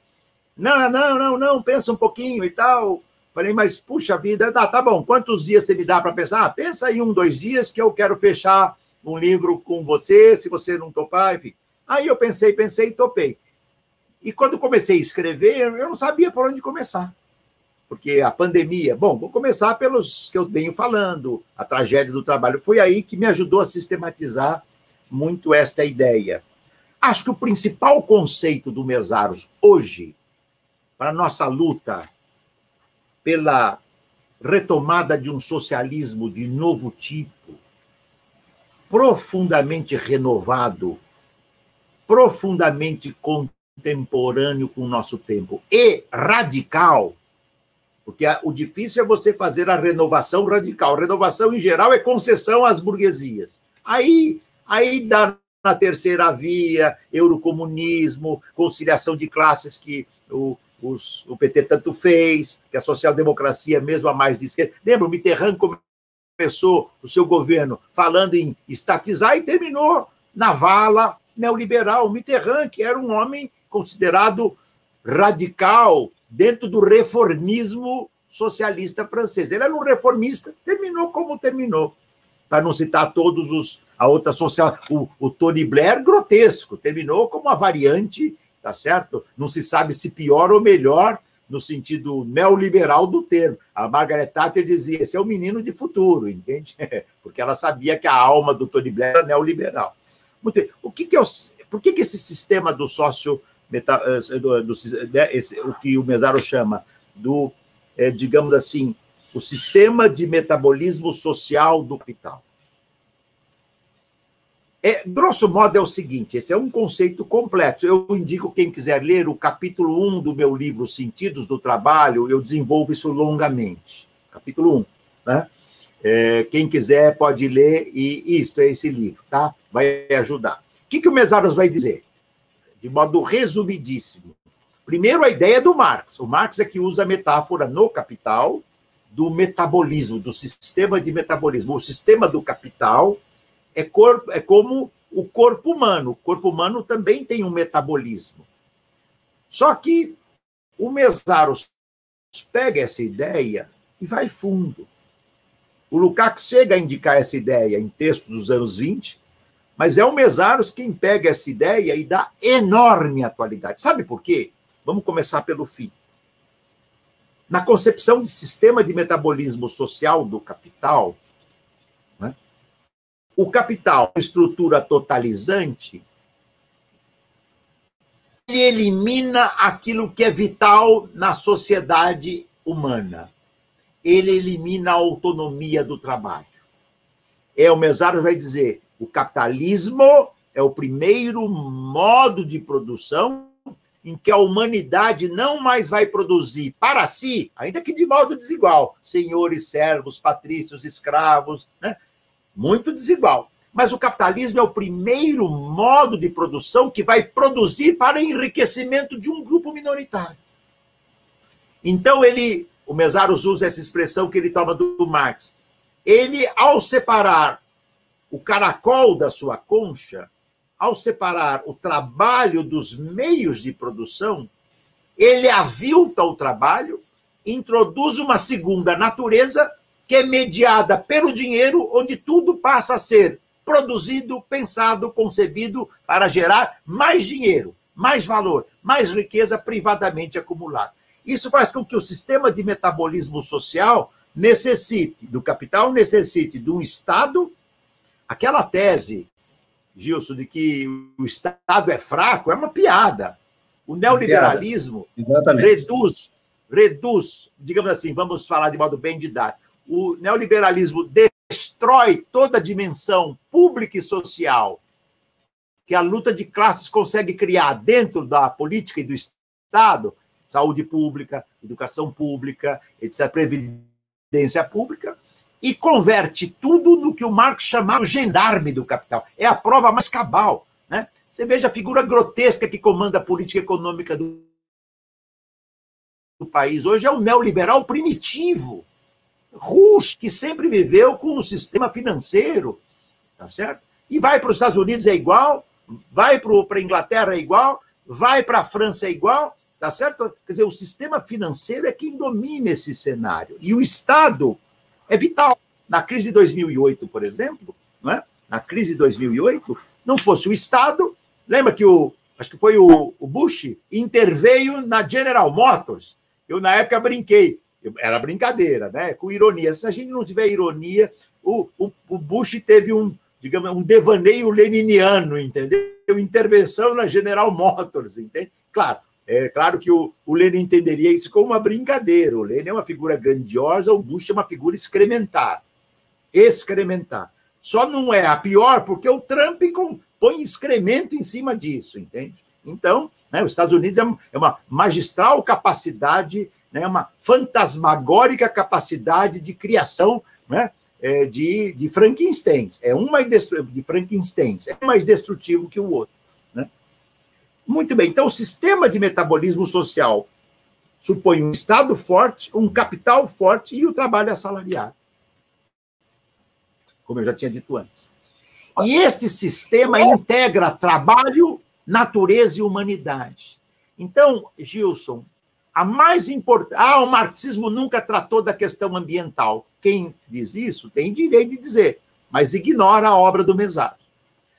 Não, pensa um pouquinho e tal... Falei, mas, puxa vida, tá bom, quantos dias você me dá para pensar? Pensa aí 1, 2 dias que eu quero fechar um livro com você, se você não topar, enfim. Aí eu pensei e topei. E quando comecei a escrever, eu não sabia por onde começar. Porque a pandemia... Bom, vou começar pelos que eu venho falando, a tragédia do trabalho. Foi aí que me ajudou a sistematizar muito esta ideia. Acho que o principal conceito do Mésaros hoje, para a nossa luta pela retomada de um socialismo de novo tipo, profundamente renovado, profundamente contemporâneo com o nosso tempo e radical, porque o difícil é você fazer a renovação radical. A renovação, em geral, é concessão às burguesias. Aí dá na terceira via, eurocomunismo, conciliação de classes que o PT tanto fez, que a social-democracia, mesmo a mais de esquerda... Lembra, o Mitterrand começou o seu governo falando em estatizar e terminou na vala neoliberal. O Mitterrand, que era um homem considerado radical dentro do reformismo socialista francês. Ele era um reformista, terminou como terminou. Para não citar todos a outra social... O Tony Blair, grotesco, terminou como uma variante... Tá certo? Não se sabe se pior ou melhor no sentido neoliberal do termo. A Margaret Thatcher dizia, esse é o menino de futuro, entende? Porque ela sabia que a alma do Tony Blair era neoliberal. Muito bem. Por que esse sistema do sócio, o que o Mezzaro chama do, digamos assim, o sistema de metabolismo social do capital? Grosso modo, é o seguinte, esse é um conceito complexo. Eu indico, quem quiser ler, o capítulo 1 do meu livro Sentidos do Trabalho, eu desenvolvo isso longamente. Capítulo 1. Né? Quem quiser pode ler, e isto é esse livro, tá? Vai ajudar. O que o Mezzaro vai dizer? De modo resumidíssimo. Primeiro, a ideia do Marx. O Marx é que usa a metáfora no Capital do metabolismo, do sistema de metabolismo. O sistema do capital é como o corpo humano. O corpo humano também tem um metabolismo. Só que o Mezzaro pega essa ideia e vai fundo. O Lukács chega a indicar essa ideia em textos dos anos 20, mas é o Mezzaro quem pega essa ideia e dá enorme atualidade. Sabe por quê? Vamos começar pelo fim. Na concepção de sistema de metabolismo social do capital, né, o capital, estrutura totalizante, ele elimina aquilo que é vital na sociedade humana. Ele elimina a autonomia do trabalho. O Mezzaro vai dizer, o capitalismo é o primeiro modo de produção em que a humanidade não mais vai produzir para si, ainda que de modo desigual, senhores, servos, patrícios, escravos, né? Muito desigual. Mas o capitalismo é o primeiro modo de produção que vai produzir para enriquecimento de um grupo minoritário. Então, o Mezzaro usa essa expressão que ele toma do Marx. Ele, ao separar o caracol da sua concha, ao separar o trabalho dos meios de produção, ele avilta o trabalho, introduz uma segunda natureza que é mediada pelo dinheiro, onde tudo passa a ser produzido, pensado, concebido para gerar mais dinheiro, mais valor, mais riqueza privadamente acumulada. Isso faz com que o sistema de metabolismo social do capital necessite de um Estado. Aquela tese, Gilson, de que o Estado é fraco, é uma piada. O neoliberalismo reduz, digamos assim, vamos falar de modo bem didático, o neoliberalismo destrói toda a dimensão pública e social que a luta de classes consegue criar dentro da política e do Estado, saúde pública, educação pública, etc., previdência pública, e converte tudo no que o Marx chamava o gendarme do capital. É a prova mais cabal. Né? Você veja a figura grotesca que comanda a política econômica do país. Hoje é o neoliberal primitivo, russo, que sempre viveu com um sistema financeiro, tá certo? E vai para os Estados Unidos é igual, vai para a Inglaterra é igual, vai para a França é igual, tá certo? Quer dizer, o sistema financeiro é quem domina esse cenário. E o Estado é vital. Na crise de 2008, por exemplo, não é? Na crise de 2008, não fosse o Estado, lembra que acho que foi o Bush, interveio na General Motors. Eu, na época, brinquei. Era brincadeira, né? Com ironia. Se a gente não tiver ironia, o Bush teve digamos, um devaneio leniniano, entendeu? Intervenção na General Motors, entende? Claro, é claro que o Lenin entenderia isso como uma brincadeira. O Lenin é uma figura grandiosa, o Bush é uma figura excrementar. Excrementar. Só não é a pior porque o Trump põe excremento em cima disso, entende? Então, né, os Estados Unidos é uma magistral capacidade, né, uma fantasmagórica capacidade de criação, né, de Frankensteins. É um mais destrutivo que o outro. Né? Muito bem, então o sistema de metabolismo social supõe um Estado forte, um capital forte e o trabalho assalariado, como eu já tinha dito antes. E este sistema integra trabalho, natureza e humanidade. Então, Gilson, a mais importante... o marxismo nunca tratou da questão ambiental. Quem diz isso tem direito de dizer, mas ignora a obra do Mezzaro.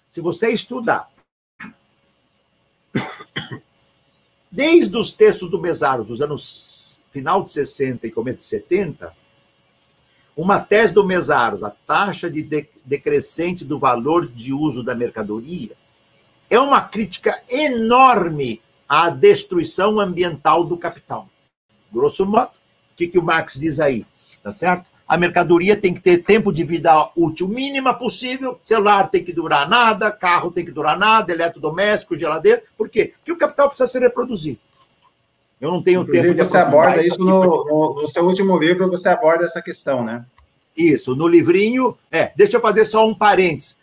Se você estudar Desde os textos do Mesaros, dos anos final de 60 e começo de 70, uma tese do Mesaros, a taxa de decrescente do valor de uso da mercadoria, é uma crítica enorme à destruição ambiental do capital. Grosso modo, o que o Marx diz aí? Tá certo? A mercadoria tem que ter tempo de vida útil mínima possível, celular tem que durar nada, carro tem que durar nada, eletrodoméstico, geladeira. Por quê? Porque o capital precisa se reproduzir. Eu não tenho tempo de você aborda isso no seu último livro, você aborda essa questão, né? Isso, no livrinho... deixa eu fazer só um parênteses.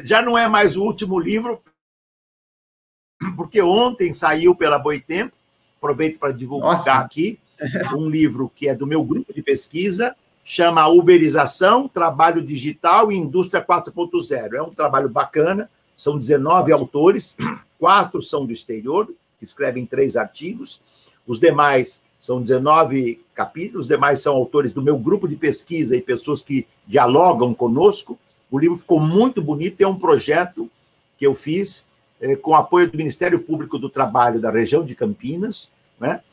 Já não é mais o último livro, porque ontem saiu pela Boitempo, aproveito para divulgar aqui, um livro que é do meu grupo de pesquisa, chama Uberização, Trabalho Digital e Indústria 4.0. É um trabalho bacana, são 19 autores, 4 são do exterior, que escrevem 3 artigos, os demais são 19 capítulos, os demais são autores do meu grupo de pesquisa e pessoas que dialogam conosco. O livro ficou muito bonito, é um projeto que eu fiz com apoio do Ministério Público do Trabalho da região de Campinas, né,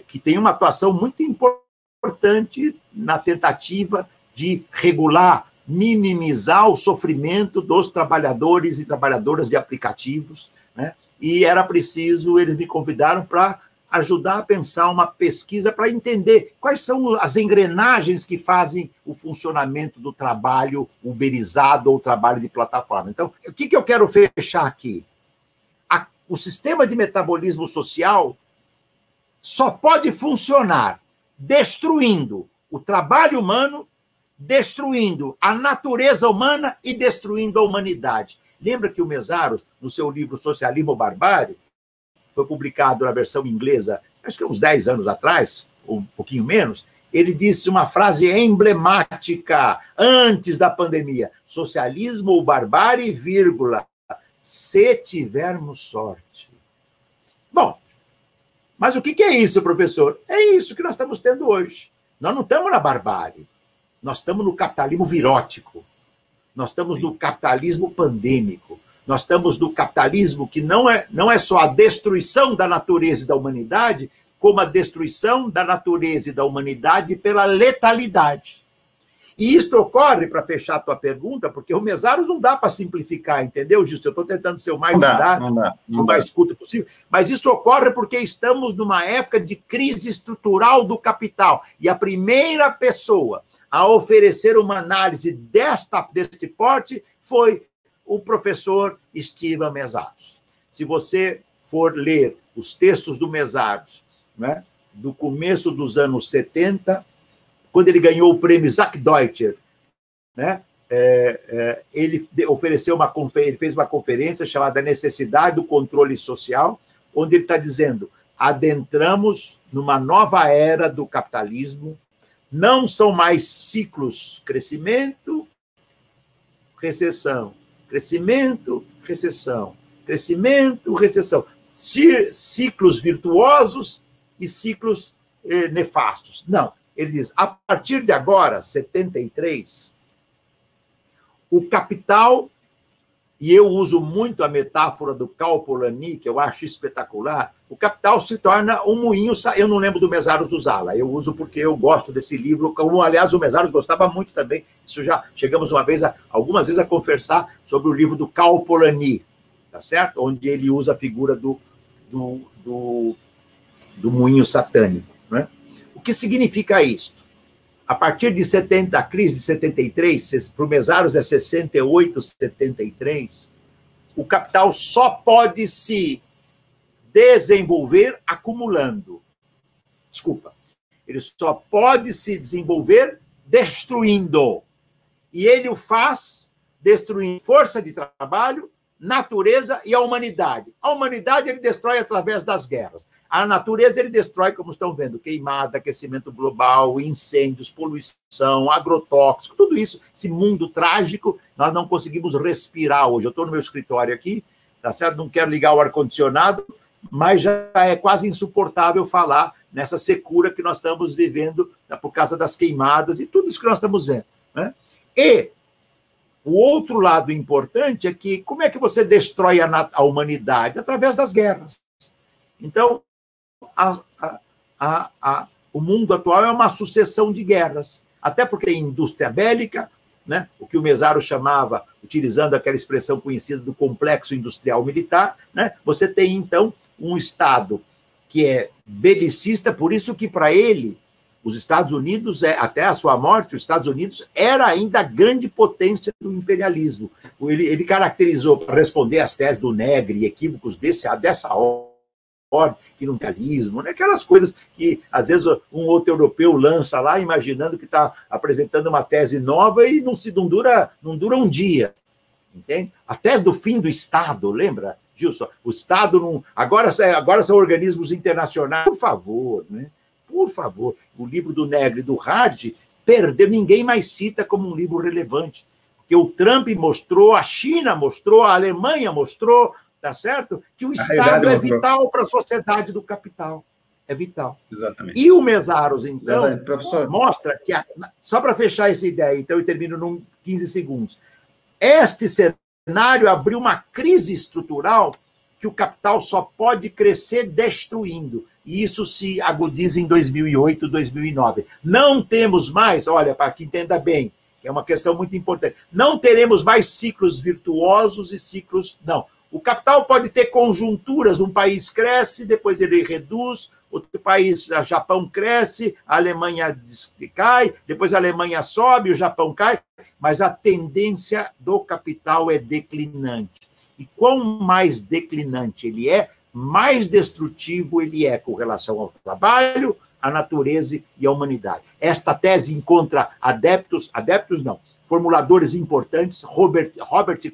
que tem uma atuação muito importante na tentativa de regular, minimizar o sofrimento dos trabalhadores e trabalhadoras de aplicativos, né? E era preciso, eles me convidaram para ajudar a pensar uma pesquisa para entender quais são as engrenagens que fazem o funcionamento do trabalho uberizado ou trabalho de plataforma. Então, o que eu quero fechar aqui? O sistema de metabolismo social só pode funcionar destruindo o trabalho humano, destruindo a natureza humana e destruindo a humanidade. Lembra que o Mesaros, no seu livro Socialismo ou Barbárie, foi publicado na versão inglesa, acho que uns 10 anos atrás, ou um pouquinho menos, ele disse uma frase emblemática antes da pandemia: socialismo ou barbárie, vírgula, se tivermos sorte. Bom, mas o que é isso, professor? É isso que nós estamos tendo hoje. Nós não estamos na barbárie, nós estamos no capitalismo virótico, nós estamos no capitalismo pandêmico, nós estamos no capitalismo que não é só a destruição da natureza e da humanidade, como a destruição da natureza e da humanidade pela letalidade. E isto ocorre, para fechar a tua pergunta, porque o Mesaros não dá para simplificar, entendeu, Gilson? Eu estou tentando ser o mais didático, o mais curto possível, mas isso ocorre porque estamos numa época de crise estrutural do capital. E a primeira pessoa a oferecer uma análise deste porte foi o professor Estiva Mesaros. Se você for ler os textos do Mesaros, né, do começo dos anos 70, quando ele ganhou o prêmio Isaac Deutscher, né, ele ele fez uma conferência chamada Necessidade do Controle Social, onde ele está dizendo: adentramos numa nova era do capitalismo, não são mais ciclos crescimento, recessão, crescimento, recessão, crescimento, recessão, ciclos virtuosos e ciclos nefastos. Não. Ele diz, a partir de agora, 73, o capital, e eu uso muito a metáfora do Karl Polanyi, que eu acho espetacular, o capital se torna um moinho, eu não lembro do Mesaros usá-la, eu uso porque eu gosto desse livro, como, aliás, o Mesaros gostava muito também, isso já chegamos algumas vezes a conversar sobre o livro do Karl Polanyi, tá certo? Onde ele usa a figura do moinho satânico, né? O que significa isto? A partir de 70, a crise de 73, para o Mesaros é 68, 73, o capital só pode se desenvolver acumulando. Desculpa. Ele só pode se desenvolver destruindo. E ele o faz destruindo força de trabalho, natureza e a humanidade. A humanidade ele destrói através das guerras. A natureza ele destrói, como estão vendo, queimada, aquecimento global, incêndios, poluição, agrotóxico, tudo isso, esse mundo trágico, nós não conseguimos respirar hoje. Eu estou no meu escritório aqui, tá certo? Não quero ligar o ar-condicionado, mas já é quase insuportável falar nessa secura que nós estamos vivendo, né, por causa das queimadas e tudo isso que nós estamos vendo, né? E o outro lado importante é que como é que você destrói a humanidade? Através das guerras. Então, o mundo atual é uma sucessão de guerras, até porque em indústria bélica, né, o que o Mesaro chamava, utilizando aquela expressão conhecida do complexo industrial militar, né, você tem, então, um Estado que é belicista, por isso que, para ele, os Estados Unidos, até a sua morte, os Estados Unidos era ainda a grande potência do imperialismo. Ele caracterizou, para responder às teses do Negri e equívocos dessa ordem, que não imperialismo, né? Aquelas coisas que, às vezes, um outro europeu lança lá, imaginando que está apresentando uma tese nova e não dura um dia. Entende? A tese do fim do Estado, lembra, Gilson? O Estado não. Agora são organismos internacionais, por favor, né? Por favor, o livro do Negri e do Hardy perdeu, ninguém mais cita como um livro relevante, porque o Trump mostrou, a China mostrou, a Alemanha mostrou, tá certo? Que o Estado é vital para a sociedade do capital. É vital. Exatamente. E o Mesaros, então, professor, mostra que, só para fechar essa ideia, então eu termino em 15 segundos, este cenário abriu uma crise estrutural que o capital só pode crescer destruindo. E isso se agudiza em 2008, 2009. Não temos mais, olha, para que entenda bem, que é uma questão muito importante, não teremos mais ciclos virtuosos e ciclos... Não. O capital pode ter conjunturas, um país cresce, depois ele reduz, outro país, o Japão cresce, a Alemanha cai, depois a Alemanha sobe, o Japão cai, mas a tendência do capital é declinante. E quanto mais declinante ele é, mais destrutivo ele é com relação ao trabalho, à natureza e à humanidade. Esta tese encontra formuladores importantes. Robert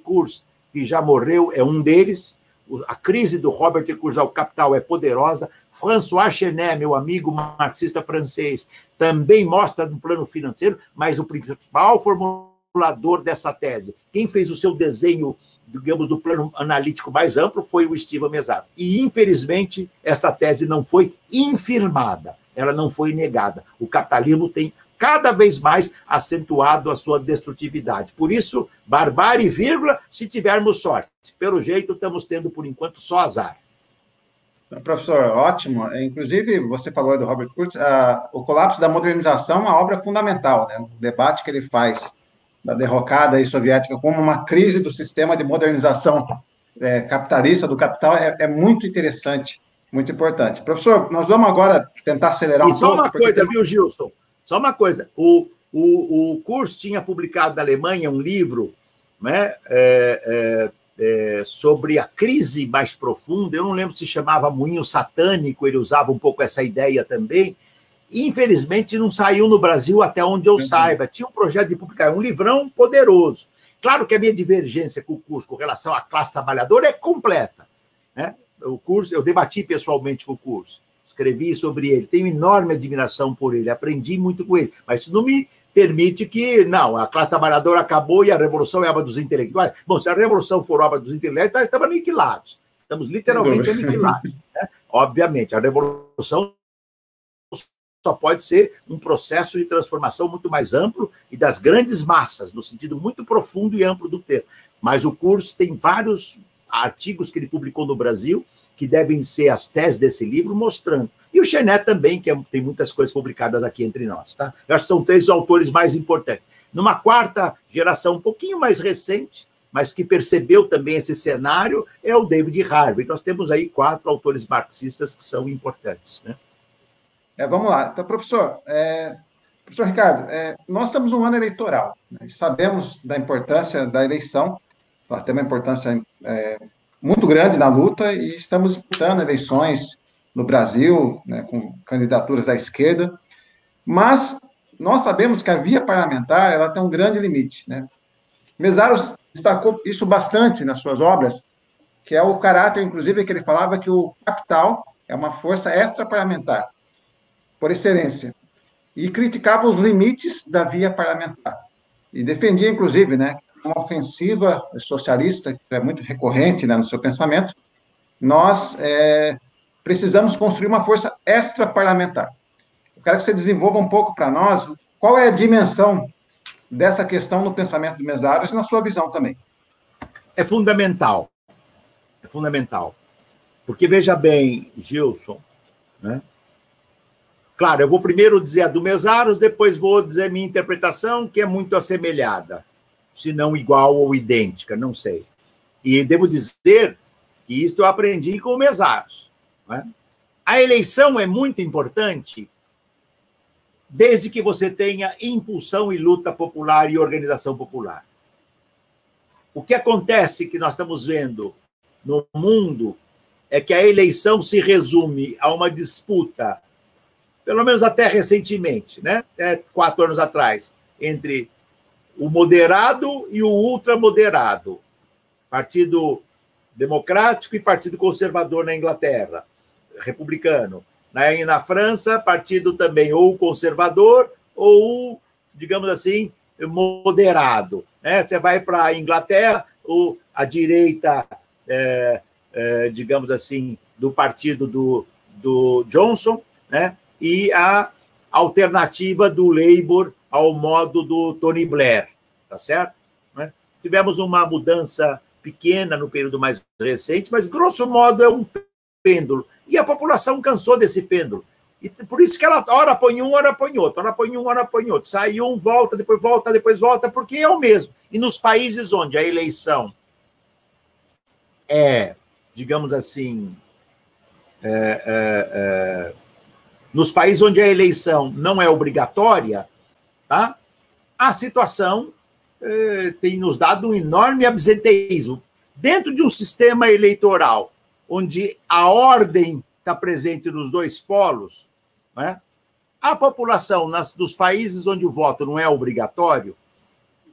Kurz, que já morreu, é um deles. A crise do Robert Kurz ao capital é poderosa. François Chenet, meu amigo marxista francês, também mostra no plano financeiro, mas o principal formulador dessa tese, quem fez o seu desenho, digamos, do plano analítico mais amplo, foi o Steven Mesaros. E, infelizmente, essa tese não foi infirmada, ela não foi negada. O capitalismo tem cada vez mais acentuado a sua destrutividade. Por isso, barbárie, vírgula, se tivermos sorte. Pelo jeito, estamos tendo, por enquanto, só azar. Professor, ótimo. Inclusive, você falou do Robert Kurz, o colapso da modernização é uma obra fundamental, né? O debate que ele faz da derrocada aí soviética como uma crise do sistema de modernização capitalista, do capital, é muito interessante, muito importante. Professor, nós vamos agora tentar acelerar um pouco. E só uma coisa, viu, Gilson? Só uma coisa. O Kurz tinha publicado na Alemanha um livro, né, sobre a crise mais profunda, eu não lembro se chamava Moinho Satânico, ele usava um pouco essa ideia também, e, infelizmente, não saiu no Brasil até onde eu saiba. Tinha um projeto de publicar, um livrão poderoso. Claro que a minha divergência com o Kurz com relação à classe trabalhadora é completa, né? O Kurz, eu debati pessoalmente com o Kurz, escrevi sobre ele, tenho enorme admiração por ele, aprendi muito com ele, mas isso não me permite que, não, a classe trabalhadora acabou e a revolução é obra dos intelectuais. Bom, se a revolução for obra dos intelectuais, estamos aniquilados, estamos literalmente aniquilados, né? Obviamente, a revolução só pode ser um processo de transformação muito mais amplo e das grandes massas, no sentido muito profundo e amplo do termo. Mas o Kurz tem vários artigos que ele publicou no Brasil, que devem ser as teses desse livro, mostrando. E o Chenet também, que tem muitas coisas publicadas aqui entre nós. Tá? Eu acho que são 3 autores mais importantes. Numa quarta geração, um pouquinho mais recente, mas que percebeu também esse cenário, é o David Harvey. Nós temos aí 4 autores marxistas que são importantes, né? Vamos lá. Então, professor Ricardo, nós estamos num ano eleitoral, né? Sabemos da importância da eleição, ela tem uma importância muito grande na luta e estamos disputando eleições no Brasil, né, com candidaturas à esquerda, mas nós sabemos que a via parlamentar ela tem um grande limite, né? Mesaros destacou isso bastante nas suas obras, que é o caráter, inclusive, que ele falava que o capital é uma força extra-parlamentar, por excelência, e criticava os limites da via parlamentar. E defendia, inclusive, né, uma ofensiva socialista, que é muito recorrente, né, no seu pensamento, nós precisamos construir uma força extra-parlamentar. Eu quero que você desenvolva um pouco para nós qual é a dimensão dessa questão no pensamento do Mesaros e na sua visão também. É fundamental. É fundamental. Porque, veja bem, Gilson, né? Claro, eu vou primeiro dizer a do Mesaros, depois vou dizer a minha interpretação, que é muito assemelhada, se não igual ou idêntica, não sei. E devo dizer que isto eu aprendi com o Mesaros. Né? A eleição é muito importante desde que você tenha impulsão e luta popular e organização popular. O que acontece que nós estamos vendo no mundo é que a eleição se resume a uma disputa, pelo menos até recentemente, né? Até 4 anos atrás, entre o moderado e o ultramoderado, Partido Democrático e Partido Conservador na Inglaterra, republicano. Na França, partido também ou conservador ou, digamos assim, moderado. Né? Você vai para a Inglaterra, a direita, digamos assim, do partido do Johnson, né? E a alternativa do Labour ao modo do Tony Blair, tá certo? Né? Tivemos uma mudança pequena no período mais recente, mas, grosso modo, é um pêndulo. E a população cansou desse pêndulo. E por isso que ela, ora põe um, ora põe outro, ora põe um, ora põe outro. Sai um, volta, depois volta, porque é o mesmo. E nos países onde a eleição é, digamos assim, nos países onde a eleição não é obrigatória, tá? A situação tem nos dado um enorme absenteísmo. Dentro de um sistema eleitoral onde a ordem está presente nos dois polos, né? A população dos países onde o voto não é obrigatório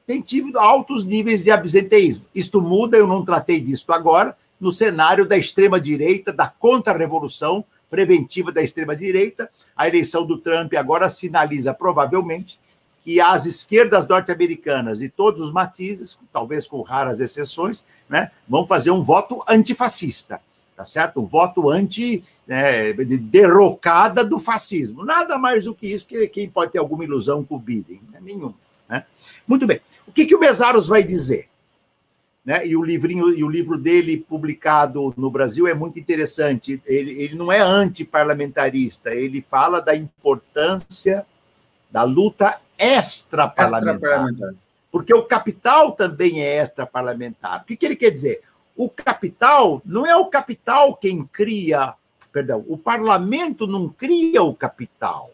tem tido altos níveis de absenteísmo. Isto muda, eu não tratei disso agora, no cenário da extrema-direita, da contra-revolução preventiva da extrema-direita. A eleição do Trump agora sinaliza, provavelmente, que as esquerdas norte-americanas, de todos os matizes, talvez com raras exceções, né, vão fazer um voto antifascista, tá certo? Um voto de derrocada do fascismo. Nada mais do que isso, que quem pode ter alguma ilusão com o Biden? Nenhum. Né? Muito bem. O que o Mesaros vai dizer? Né? E o livro dele, publicado no Brasil, é muito interessante. Ele não é antiparlamentarista, ele fala da importância da luta extraparlamentar. Porque o capital também é extraparlamentar. O que ele quer dizer? O capital não é o capital quem cria, perdão, o parlamento não cria o capital.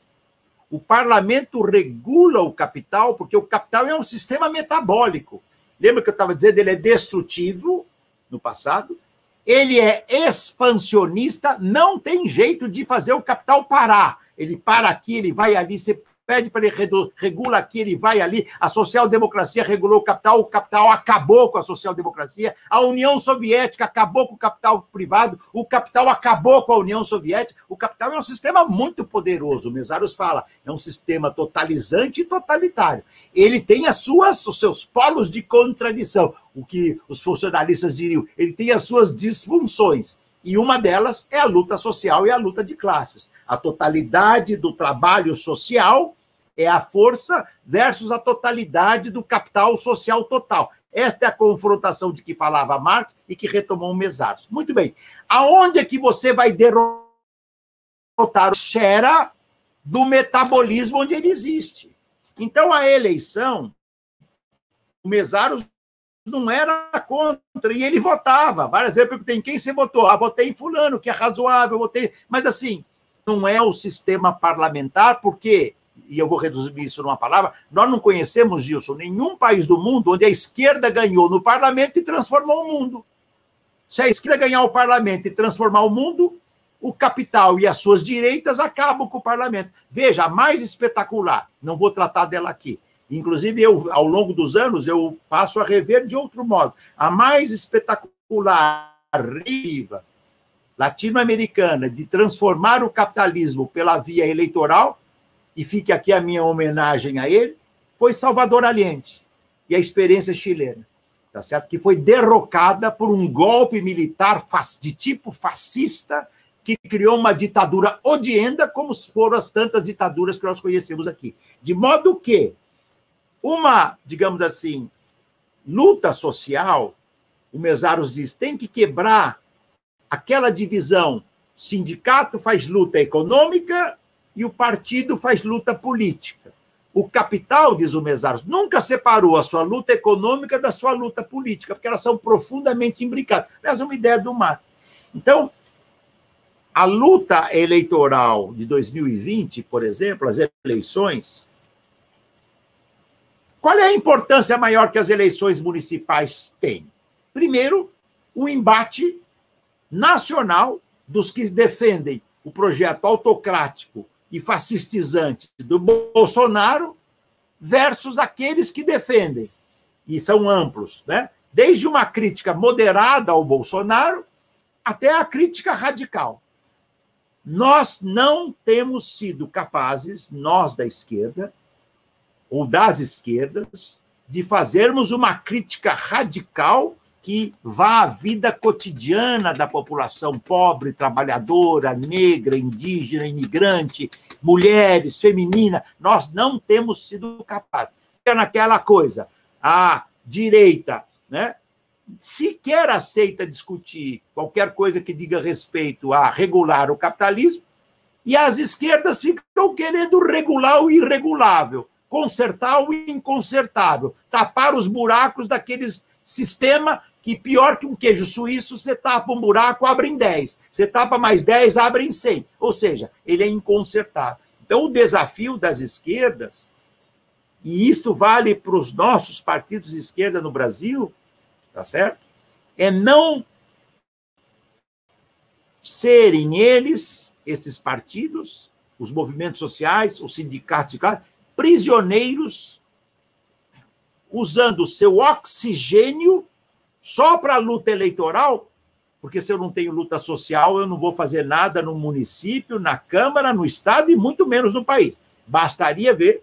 O parlamento regula o capital, porque o capital é um sistema metabólico. Lembra que eu estava dizendo, ele é destrutivo no passado, ele é expansionista, não tem jeito de fazer o capital parar. Ele para aqui, ele vai ali, você pede para ele regula aqui, ele vai ali. A social-democracia regulou o capital acabou com a social-democracia, a União Soviética acabou com o capital privado, o capital acabou com a União Soviética. O capital é um sistema muito poderoso, o Mesaros fala, é um sistema totalizante e totalitário. Ele tem os seus polos de contradição, o que os funcionalistas diriam, ele tem as suas disfunções. E uma delas é a luta social e a luta de classes. A totalidade do trabalho social é a força versus a totalidade do capital social total. Esta é a confrontação de que falava Marx e que retomou o Mesaros. Muito bem. Aonde é que você vai derrotar a esfera do metabolismo onde ele existe? Então, a eleição, o Mesaros não era contra, e ele votava. Várias vezes eu perguntei, quem você votou? Ah, votei em fulano, que é razoável, votei... Mas, assim, não é o sistema parlamentar, porque, e eu vou resumir isso numa palavra, nós não conhecemos, Gilson, nenhum país do mundo onde a esquerda ganhou no parlamento e transformou o mundo. Se a esquerda ganhar o parlamento e transformar o mundo, o capital e as suas direitas acabam com o parlamento. Veja, a mais espetacular, não vou tratar dela aqui, inclusive, ao longo dos anos, eu passo a rever de outro modo. A mais espetacular riva latino-americana de transformar o capitalismo pela via eleitoral, e fique aqui a minha homenagem a ele, foi Salvador Allende e a experiência chilena, tá certo? Que foi derrocada por um golpe militar de tipo fascista que criou uma ditadura odienta, como foram as tantas ditaduras que nós conhecemos aqui. De modo que uma, digamos assim, luta social, o Mesaros diz, tem que quebrar aquela divisão, sindicato faz luta econômica e o partido faz luta política. O capital, diz o Mesaros, nunca separou a sua luta econômica da sua luta política, porque elas são profundamente imbricadas. Essa é uma ideia do Marx. Então, a luta eleitoral de 2020, por exemplo, as eleições, qual é a importância maior que as eleições municipais têm? Primeiro, o embate nacional dos que defendem o projeto autocrático e fascistizante do Bolsonaro versus aqueles que defendem, e são amplos, né? Desde uma crítica moderada ao Bolsonaro até a crítica radical. Nós não temos sido capazes, nós da esquerda, ou das esquerdas, de fazermos uma crítica radical que vá à vida cotidiana da população pobre, trabalhadora, negra, indígena, imigrante, mulheres, feminina. Nós não temos sido capazes. É naquela coisa, a direita, né, sequer aceita discutir qualquer coisa que diga respeito a regular o capitalismo, e as esquerdas ficam querendo regular o irregulável, consertar o inconsertável, tapar os buracos daqueles sistema que, pior que um queijo suíço, você tapa um buraco, abre em 10. Você tapa mais 10, abre em 100. Ou seja, ele é inconsertável. Então, o desafio das esquerdas, e isto vale para os nossos partidos de esquerda no Brasil, tá certo? É não serem eles, esses partidos, os movimentos sociais, os sindicatos, prisioneiros, usando o seu oxigênio só para a luta eleitoral, porque se eu não tenho luta social, eu não vou fazer nada no município, na Câmara, no Estado e muito menos no país. Bastaria ver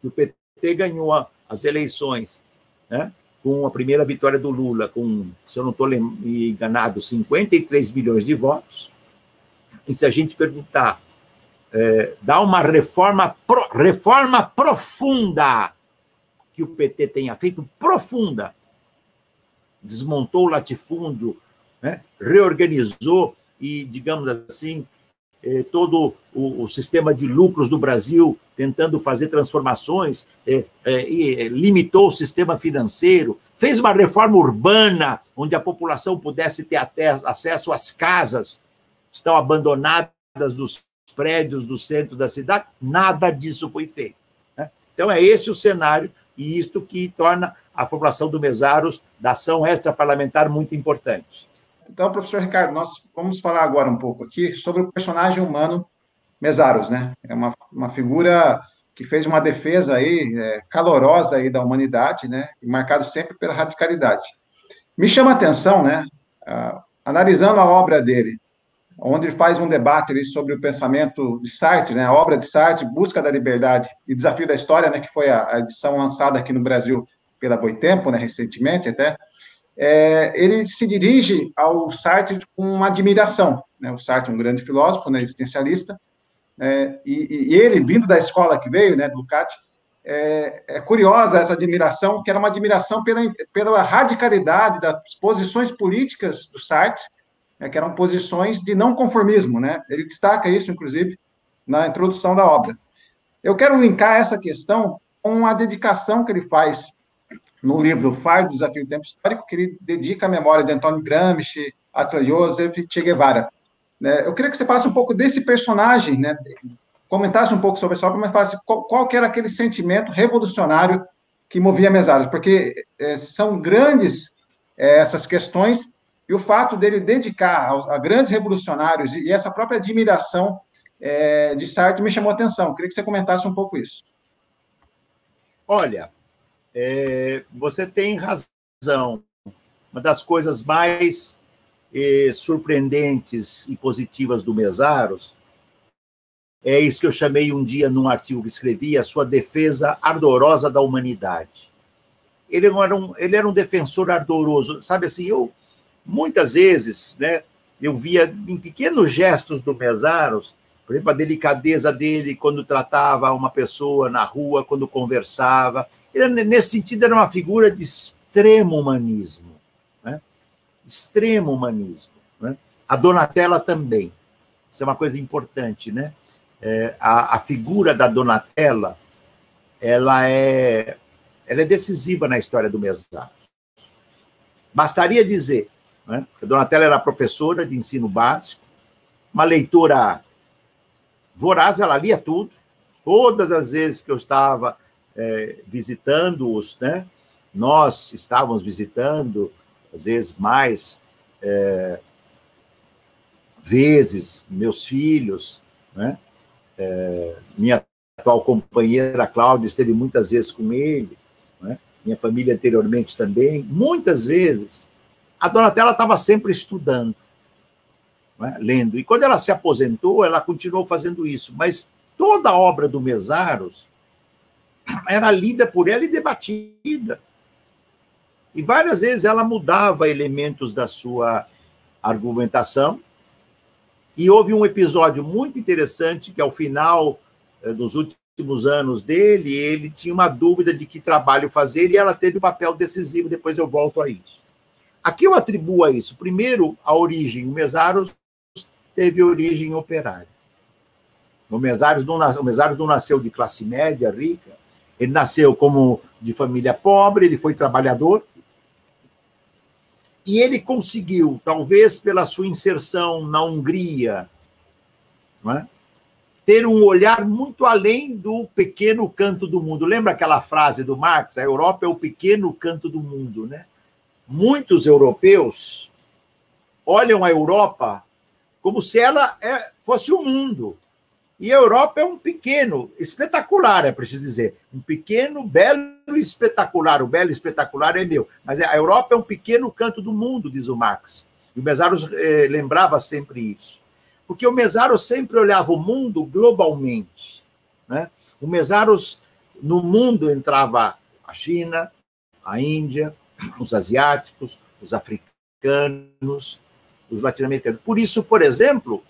que o PT ganhou as eleições, né, com a primeira vitória do Lula, com, se eu não estou enganado, 53 milhões de votos. E se a gente perguntar, dá uma reforma profunda que o PT tenha feito, profunda, desmontou o latifúndio, né, reorganizou e, digamos assim, todo o sistema de lucros do Brasil, tentando fazer transformações, e limitou o sistema financeiro, fez uma reforma urbana, onde a população pudesse ter acesso às casas que estão abandonadas dos prédios do centro da cidade. Nada disso foi feito, né? Então, é esse o cenário, e isto que torna a formulação do Mesaros, da ação extraparlamentar, muito importante. Então, professor Ricardo, nós vamos falar agora um pouco aqui sobre o personagem humano Mesaros, né? É uma figura que fez uma defesa aí, calorosa aí da humanidade, né? E marcado sempre pela radicalidade. Me chama a atenção, né? Analisando a obra dele, onde ele faz um debate ali sobre o pensamento de Sartre, né? A obra de Sartre, Busca da Liberdade e Desafio da História, né? Que foi a edição lançada aqui no Brasil pela Boitempo, né? Recentemente até. Ele se dirige ao Sartre com uma admiração, né? O Sartre é um grande filósofo, né? Existencialista, e ele, vindo da escola que veio, né? Do Lukács, é curiosa essa admiração, que era uma admiração pela radicalidade das posições políticas do Sartre, que eram posições de não conformismo, né? Ele destaca isso, inclusive, na introdução da obra. Eu quero linkar essa questão com a dedicação que ele faz no livro Fardo, Desafio do Tempo Histórico, que ele dedica à memória de Antônio Gramsci, Atila Joseph e Che Guevara. Eu queria que você falasse um pouco desse personagem, né? Comentasse um pouco sobre essa obra, mas falasse qual que era aquele sentimento revolucionário que movia Mesaros, porque são grandes essas questões, e o fato dele dedicar a grandes revolucionários e essa própria admiração de Sartre me chamou a atenção. Eu queria que você comentasse um pouco isso. Olha, você tem razão. Uma das coisas mais surpreendentes e positivas do Mesaros é isso que eu chamei um dia num artigo que escrevi, a sua defesa ardorosa da humanidade. Ele era um defensor ardoroso, sabe assim, muitas vezes, né, eu via em pequenos gestos do Mesaros, por exemplo, a delicadeza dele quando tratava uma pessoa na rua, quando conversava. Ele, nesse sentido, era uma figura de extremo humanismo, né? Extremo humanismo, A Donatella também. Isso é uma coisa importante, né? A figura da Donatella, ela é decisiva na história do Mesaros. Bastaria dizer, né, que a Donatella era professora de ensino básico, uma leitora voraz, ela lia tudo. Todas as vezes que eu estava visitando-os, né, nós estávamos visitando, às vezes mais vezes, meus filhos, né, minha atual companheira, Cláudia, esteve muitas vezes com ele, né, minha família anteriormente também, muitas vezes. A Donatella estava sempre estudando, né, lendo. E quando ela se aposentou, ela continuou fazendo isso. Mas toda a obra do Mesaros era lida por ela e debatida. E várias vezes ela mudava elementos da sua argumentação. E houve um episódio muito interessante que, ao final dos últimos anos dele, ele tinha uma dúvida de que trabalho fazer e ela teve um papel decisivo. Depois eu volto a isso. Aqui eu atribuo a isso. Primeiro, a origem. O Mesaros teve origem operária. O Mesaros não nasceu de classe média, rica. Ele nasceu como de família pobre, ele foi trabalhador. E ele conseguiu, talvez pela sua inserção na Hungria, não é, ter um olhar muito além do pequeno canto do mundo. Lembra aquela frase do Marx? A Europa é o pequeno canto do mundo, né? Muitos europeus olham a Europa como se ela fosse o mundo. E a Europa é um pequeno, espetacular, é preciso dizer. Um pequeno, belo e espetacular. O belo e espetacular é meu. Mas a Europa é um pequeno canto do mundo, diz o Marx. E o Mesaros lembrava sempre isso. Porque o Mesaros sempre olhava o mundo globalmente, né? O Mesaros, no mundo, entrava a China, a Índia, os asiáticos, os africanos, os latino-americanos. Por isso, por exemplo,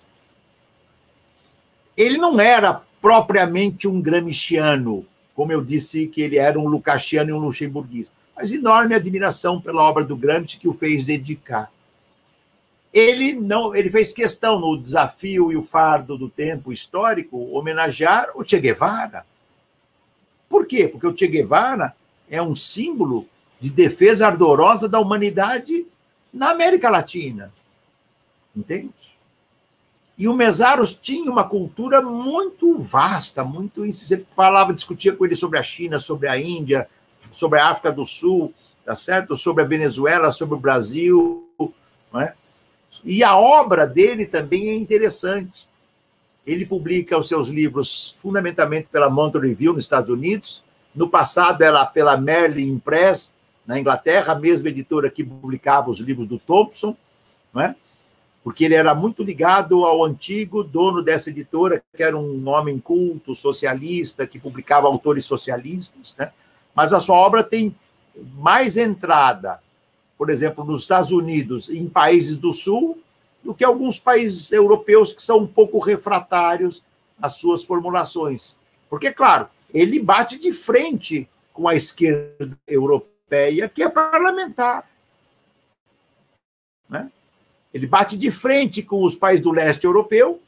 ele não era propriamente um gramsciano, como eu disse que ele era um lucasiano e um luxemburguista, mas enorme admiração pela obra do Gramsci que o fez dedicar. Ele fez questão, no Desafio e o Fardo do Tempo Histórico, homenagear o Che Guevara. Por quê? Porque o Che Guevara é um símbolo de defesa ardorosa da humanidade na América Latina. Entende? E o Mesaros tinha uma cultura muito vasta, muito. Ele falava, discutia com ele sobre a China, sobre a Índia, sobre a África do Sul, tá certo? Sobre a Venezuela, sobre o Brasil, não é? E a obra dele também é interessante. Ele publica os seus livros fundamentalmente pela Monterey Review, nos Estados Unidos. No passado, era pela Merlin Press, na Inglaterra, a mesma editora que publicava os livros do Thompson, não é? Porque ele era muito ligado ao antigo dono dessa editora, que era um homem culto, socialista, que publicava autores socialistas, né? Mas a sua obra tem mais entrada, por exemplo, nos Estados Unidos, em países do Sul, do que alguns países europeus que são um pouco refratários às suas formulações. Porque, claro, ele bate de frente com a esquerda europeia, que é parlamentar, né? Ele bate de frente com os países do leste europeu,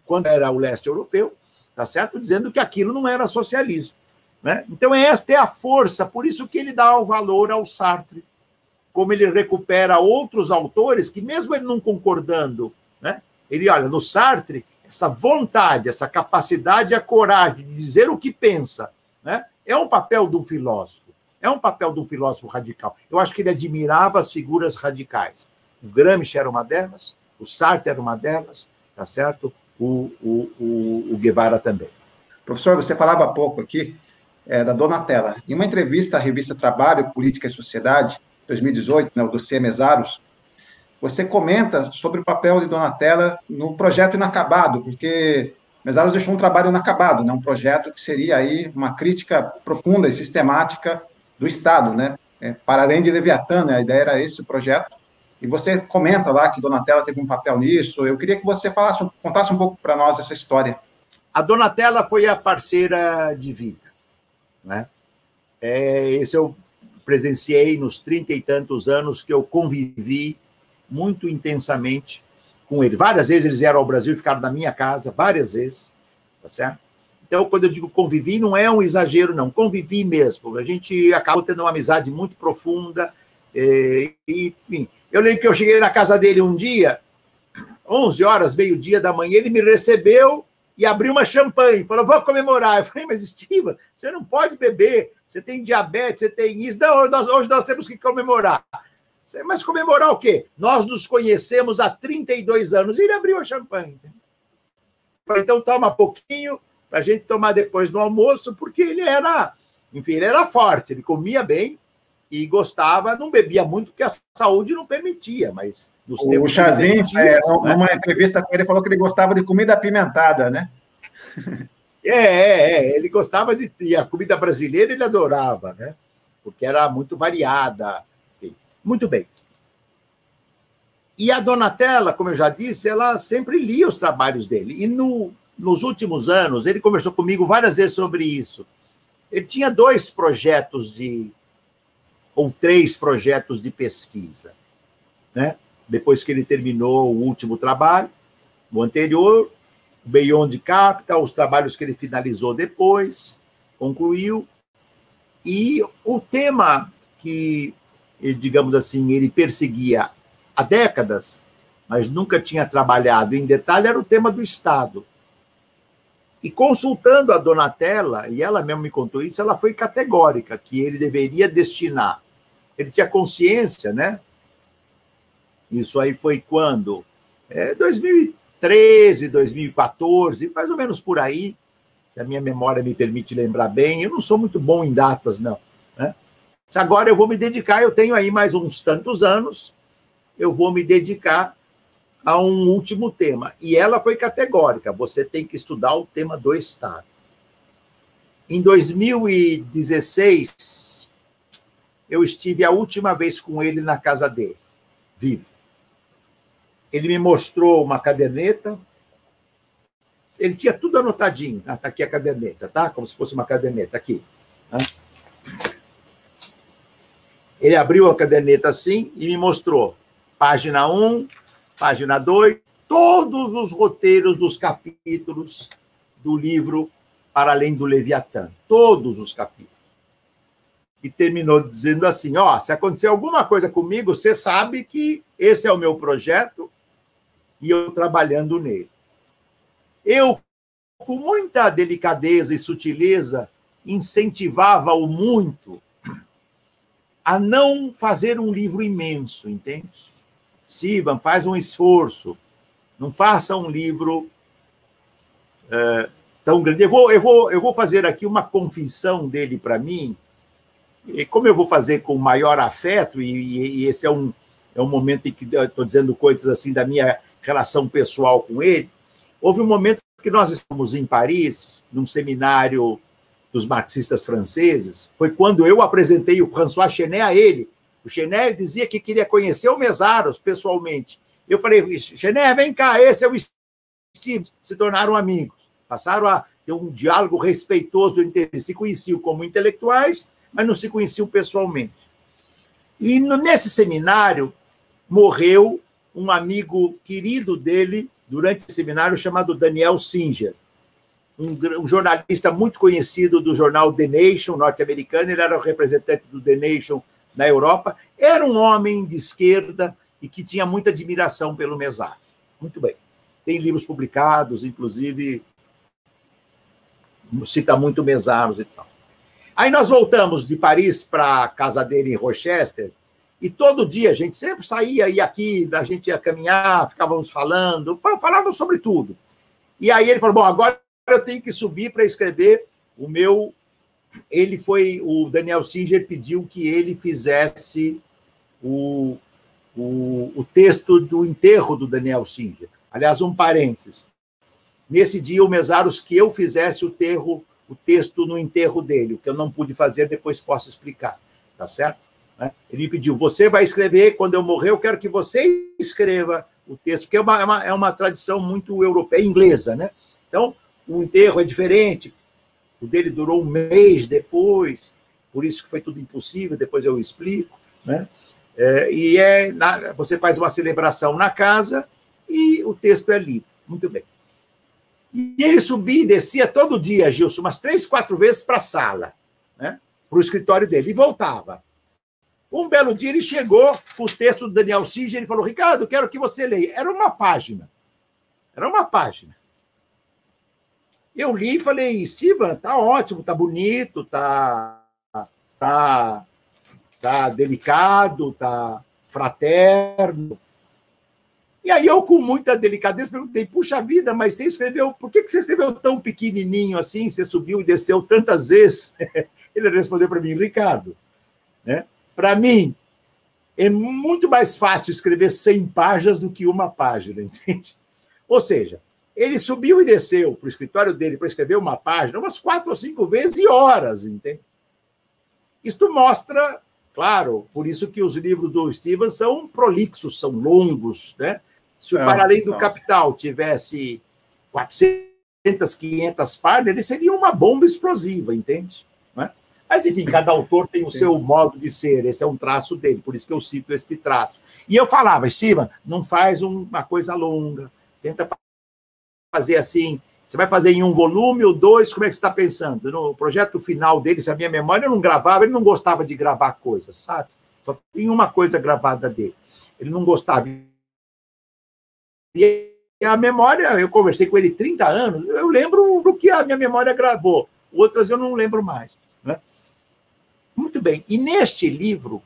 quando era o leste europeu, tá certo? Dizendo que aquilo não era socialismo, né? Então, esta é a força, por isso que ele dá o valor ao Sartre, como ele recupera outros autores que, mesmo ele não concordando, né, ele olha no Sartre, essa vontade, essa capacidade, a coragem de dizer o que pensa, né, é um papel de um filósofo, é um papel de um filósofo radical. Eu acho que ele admirava as figuras radicais. O Gramsci era uma delas, o Sartre era uma delas, tá certo? O Guevara também. Professor, você falava há pouco aqui da Donatella. Em uma entrevista à revista Trabalho, Política e Sociedade, 2018, né, o dossiê Mesaros, você comenta sobre o papel de Donatella no projeto inacabado, porque Mesaros deixou um trabalho inacabado, né, um projeto que seria aí uma crítica profunda e sistemática do Estado, né, para além de Leviatã, né, a ideia era esse o projeto. E você comenta lá que Donatella teve um papel nisso. Eu queria que você contasse um pouco para nós essa história. A Donatella foi a parceira de vida, né? Esse eu presenciei nos 30 e tantos anos que eu convivi muito intensamente com ele. Várias vezes eles vieram ao Brasil e ficaram na minha casa, várias vezes, tá certo? Então, quando eu digo convivi, não é um exagero, não. Convivi mesmo. A gente acabou tendo uma amizade muito profunda. Enfim, eu lembro que eu cheguei na casa dele um dia, 11 horas, meio-dia da manhã, ele me recebeu e abriu uma champanhe. Falou, vou comemorar. Eu falei, mas, Estiva, você não pode beber. Você tem diabetes, você tem isso. Não, hoje nós temos que comemorar. Mas comemorar o quê? Nós nos conhecemos há 32 anos. E ele abriu a champanhe. Falei, então toma pouquinho para a gente tomar depois do almoço, porque ele era, enfim, ele era forte, ele comia bem e gostava, não bebia muito, porque a saúde não permitia, mas nos tempos o Chazinho, permitia, numa entrevista com ele, falou que ele gostava de comida apimentada, né? Ele gostava e a comida brasileira ele adorava, né? Porque era muito variada. Enfim. Muito bem. E a Donatella, como eu já disse, ela sempre lia os trabalhos dele. E nos últimos anos, ele conversou comigo várias vezes sobre isso. Ele tinha 2 projetos ou 3 projetos de pesquisa, né? Depois que ele terminou o último trabalho, o anterior, o Beyond Capital, os trabalhos que ele finalizou depois, concluiu. E o tema que, digamos assim, ele perseguia há décadas, mas nunca tinha trabalhado em detalhe, era o tema do Estado. E consultando a Donatella, e ela mesma me contou isso, ela foi categórica, que ele deveria destinar. Ele tinha consciência, né? Isso aí foi quando? 2013, 2014, mais ou menos por aí, se a minha memória me permite lembrar bem. Eu não sou muito bom em datas, não. Né? Agora eu vou me dedicar, eu tenho aí mais uns tantos anos, eu vou me dedicar a um último tema. E ela foi categórica, você tem que estudar o tema do Estado. Em 2016, eu estive a última vez com ele na casa dele, vivo. Ele me mostrou uma caderneta, ele tinha tudo anotadinho. Está aqui a caderneta, tá? Como se fosse uma caderneta, aqui. Tá? Ele abriu a caderneta assim e me mostrou página 1, página 2, todos os roteiros dos capítulos do livro Para Além do Leviatã. Todos os capítulos. E terminou dizendo assim, se acontecer alguma coisa comigo, você sabe que esse é o meu projeto e eu trabalhando nele. Eu, com muita delicadeza e sutileza, incentivava-o muito a não fazer um livro imenso, entende? Steven, faz um esforço, não faça um livro tão grande. Eu vou fazer aqui uma confissão dele para mim, e como eu vou fazer com o maior afeto, e esse é um momento em que eu estou dizendo coisas assim da minha relação pessoal com ele, houve um momento que nós estávamos em Paris, num seminário dos marxistas franceses, foi quando eu apresentei o François Chenet a ele. O Chenet dizia que queria conhecer o Mésaros pessoalmente. Eu falei, Chenet, vem cá, esse é o Steve. Se tornaram amigos. Passaram a ter um diálogo respeitoso entre eles. Se conheciam como intelectuais, mas não se conheciam pessoalmente. E nesse seminário morreu um amigo querido dele durante esse seminário chamado Daniel Singer, um jornalista muito conhecido do jornal The Nation, norte-americano. Ele era o representante do The Nation na Europa. Era um homem de esquerda e que tinha muita admiração pelo Mésaros. Muito bem. Tem livros publicados, inclusive cita muito Mésaros e tal. Aí nós voltamos de Paris para a casa dele em Rochester, e todo dia a gente sempre saía, ia aqui, a gente ia caminhar, ficávamos falávamos sobre tudo. E aí ele falou, bom, agora eu tenho que subir para escrever o meu... O Daniel Singer pediu que ele fizesse o texto do enterro do Daniel Singer. Aliás, um parênteses. Nesse dia, o Mésaros que eu fizesse o texto no enterro dele, o que eu não pude fazer, depois posso explicar, tá certo? Ele me pediu, você vai escrever, quando eu morrer, eu quero que você escreva o texto, porque é uma tradição muito europeia, inglesa, né? Então, o enterro é diferente, o dele durou um mês depois, por isso que foi tudo impossível, depois eu explico, né? Você faz uma celebração na casa e o texto é lido. Muito bem. E ele subia e descia todo dia, Gilson, umas 3, 4 vezes para a sala, né? Para o escritório dele, e voltava. Um belo dia ele chegou com o texto do Daniel Singer e falou: Ricardo, quero que você leia. Era uma página. Era uma página. Eu li e falei: Steven, tá ótimo, tá bonito, tá delicado, tá fraterno. E aí eu, com muita delicadeza, perguntei: puxa vida, mas você escreveu, por que você escreveu tão pequenininho assim, você subiu e desceu tantas vezes? Ele respondeu para mim: Ricardo, né, para mim é muito mais fácil escrever 100 páginas do que uma página, entende? Ou seja, ele subiu e desceu para o escritório dele para escrever uma página umas 4 ou 5 vezes e horas, entende? Isto mostra, claro, por isso que os livros do Steven são prolixos, são longos, né? Se o Para Além do Capital tivesse 400, 500 páginas, ele seria uma bomba explosiva, entende? Né? Mas, enfim, cada autor tem o seu modo de ser, esse é um traço dele, por isso que eu cito este traço. E eu falava: Steven, não faz uma coisa longa, tenta fazer assim, você vai fazer em 1 volume ou 2, como é que você está pensando? No projeto final dele, se a minha memória, eu não gravava, ele não gostava de gravar coisas, sabe? Só tem uma coisa gravada dele. Ele não gostava. E a memória, eu conversei com ele 30 anos, eu lembro do que a minha memória gravou, outras eu não lembro mais. Né? Muito bem, e neste livro,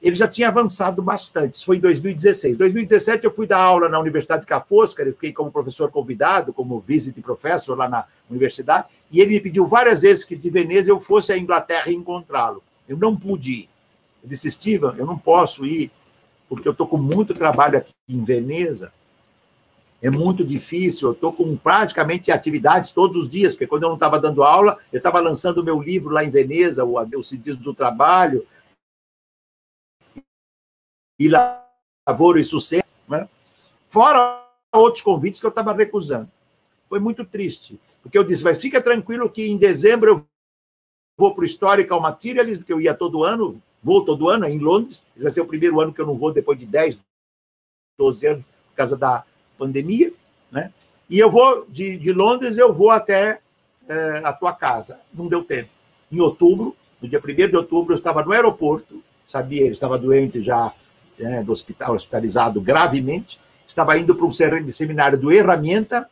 ele já tinha avançado bastante, isso foi em 2016. Em 2017, eu fui dar aula na Universidade de Ca' Foscari, eu fiquei como professor convidado, como visit professor lá na universidade, e ele me pediu várias vezes que de Veneza eu fosse à Inglaterra encontrá-lo. Eu não pude ir. Eu disse: Steven, eu não posso ir, porque eu estou com muito trabalho aqui em Veneza, é muito difícil, eu estou com praticamente atividades todos os dias, porque quando eu não estava dando aula, eu estava lançando o meu livro lá em Veneza, o Adeus Cidis do Trabalho, e Lavoro e Sucesso, né? Fora outros convites que eu estava recusando. Foi muito triste, porque eu disse: mas fica tranquilo que em dezembro eu vou para o Historical Materialism, porque eu ia todo ano, vou todo ano, em Londres, esse vai ser o primeiro ano que eu não vou depois de 10, 12 anos, por causa da pandemia, né? E eu vou, de Londres, eu vou até a tua casa. Não deu tempo. Em outubro, no dia 1º de outubro, eu estava no aeroporto, sabia, ele estava doente já, do hospital, hospitalizado gravemente, estava indo para um seminário do Herramienta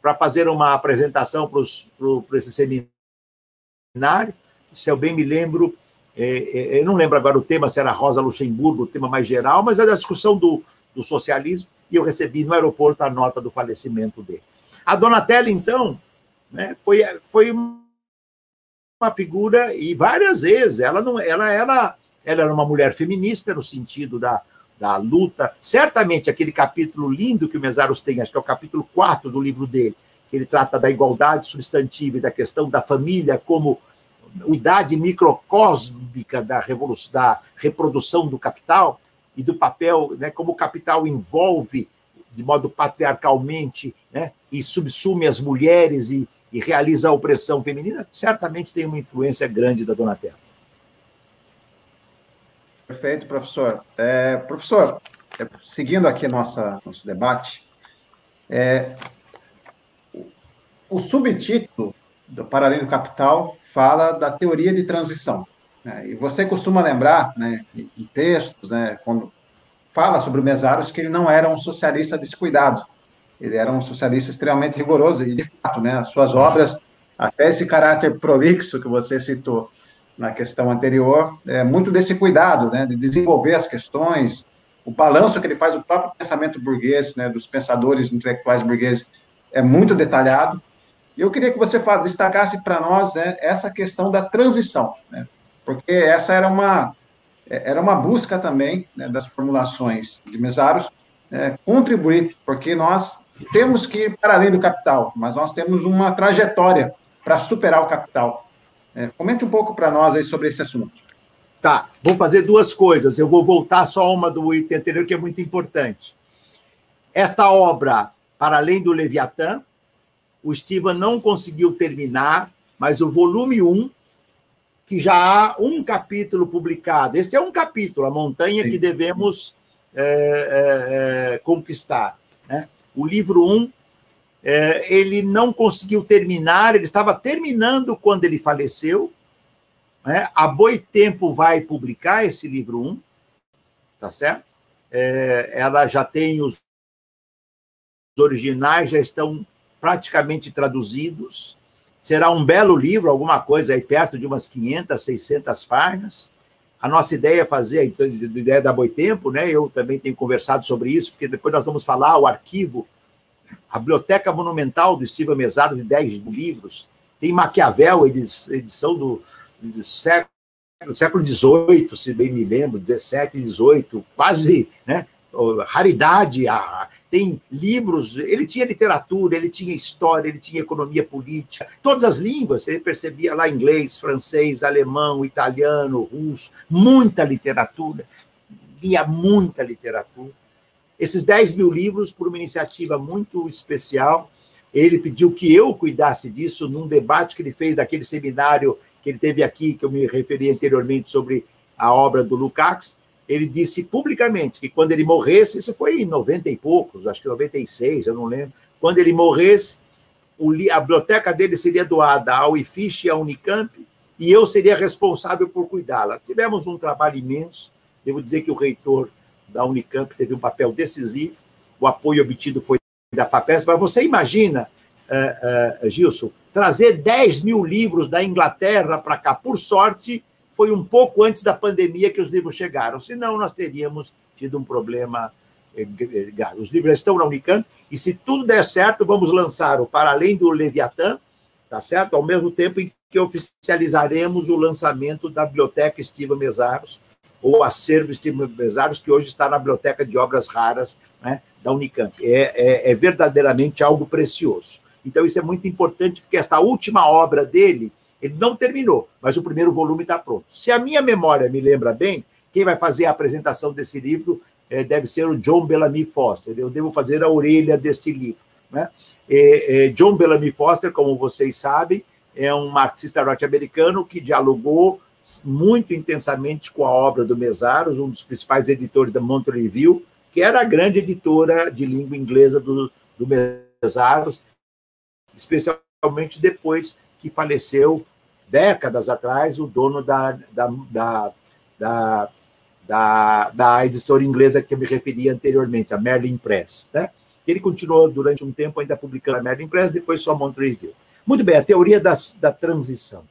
para fazer uma apresentação para esse seminário. Se eu bem me lembro, eu não lembro agora o tema, se era Rosa Luxemburgo, o tema mais geral, mas era a discussão do socialismo, e eu recebi no aeroporto a nota do falecimento dele. A Donatella, então, né, foi uma figura, e várias vezes, ela era uma mulher feminista, no sentido da luta. Certamente, aquele capítulo lindo que o Mesaros tem, acho que é o capítulo 4 do livro dele, que ele trata da igualdade substantiva e da questão da família como unidade microcósmica da reprodução do capital, e do papel, né, como o capital envolve de modo patriarcalmente, né, e subsume as mulheres e realiza a opressão feminina, certamente tem uma influência grande da Donatella. Perfeito, professor. Professor, seguindo aqui nosso debate, o subtítulo do Para Além do Capital fala da teoria de transição. E você costuma lembrar, né, em textos, né, quando fala sobre o Mesaros, que ele não era um socialista descuidado, ele era um socialista extremamente rigoroso, e, de fato, né, as suas obras, até esse caráter prolixo que você citou na questão anterior, muito desse cuidado, né, de desenvolver as questões, o balanço que ele faz do próprio pensamento burguês, né, dos pensadores intelectuais burgueses, é muito detalhado. E eu queria que você destacasse para nós, né, essa questão da transição, né, porque essa era uma busca também, né, das formulações de Mesaros, contribuir, porque nós temos que ir para além do capital, mas nós temos uma trajetória para superar o capital. Comente um pouco para nós aí sobre esse assunto. Tá, vou fazer 2 coisas. Eu vou voltar só a uma do item anterior, que é muito importante. Esta obra, Para Além do Leviatã, o Steven não conseguiu terminar, mas o volume 1, que já há um capítulo publicado. Este é um capítulo, A Montanha que Devemos Conquistar. né? O livro 1, ele não conseguiu terminar, ele estava terminando quando ele faleceu, né? A Boitempo vai publicar esse livro 1, tá certo? Ela já tem os originais, já estão praticamente traduzidos. Será um belo livro, alguma coisa aí perto de umas 500, 600 páginas. A nossa ideia é fazer a ideia da Boitempo, né? Eu também tenho conversado sobre isso, porque depois nós vamos falar o arquivo, a Biblioteca Monumental do Estiva Mezzaro, de 10 livros. Tem Maquiavel, edição do século XVIII, se bem me lembro, 17, 18, quase, né? Raridade, tem livros, ele tinha literatura, ele tinha história, ele tinha economia política, todas as línguas, você percebia lá inglês, francês, alemão, italiano, russo, muita literatura, lia muita literatura. Esses 10 mil livros, por uma iniciativa muito especial, ele pediu que eu cuidasse disso num debate que ele fez daquele seminário que ele teve aqui, que eu me referi anteriormente sobre a obra do Lukács. Ele disse publicamente que quando ele morresse, isso foi em 90 e poucos, acho que 96, eu não lembro, quando ele morresse, a biblioteca dele seria doada ao IFISH e à Unicamp, e eu seria responsável por cuidá-la. Tivemos um trabalho imenso, devo dizer que o reitor da Unicamp teve um papel decisivo, o apoio obtido foi da FAPESP, mas você imagina, Gilson, trazer 10 mil livros da Inglaterra para cá, por sorte, foi um pouco antes da pandemia que os livros chegaram, senão nós teríamos tido um problema grave. Os livros estão na Unicamp, e se tudo der certo, vamos lançar o Para Além do Leviatã, tá certo? Ao mesmo tempo em que oficializaremos o lançamento da Biblioteca Estiva Mezzaros, ou Acervo Estiva Mezzaros, que hoje está na Biblioteca de Obras Raras, né, da Unicamp. É verdadeiramente algo precioso. Então, isso é muito importante, porque esta última obra dele, ele não terminou, mas o primeiro volume está pronto. Se a minha memória me lembra bem, quem vai fazer a apresentação desse livro deve ser o John Bellamy Foster. Eu devo fazer a orelha deste livro, né? John Bellamy Foster, como vocês sabem, é um marxista norte-americano que dialogou muito intensamente com a obra do Mezzaros, um dos principais editores da Monthly Review, que era a grande editora de língua inglesa do Mezzaros, especialmente depois que faleceu, décadas atrás, o dono da editora inglesa que eu me referi anteriormente, a Merlin Press, né? Ele continuou durante um tempo ainda publicando a Merlin Press, depois só Monthly Review. Muito bem, a teoria da transição.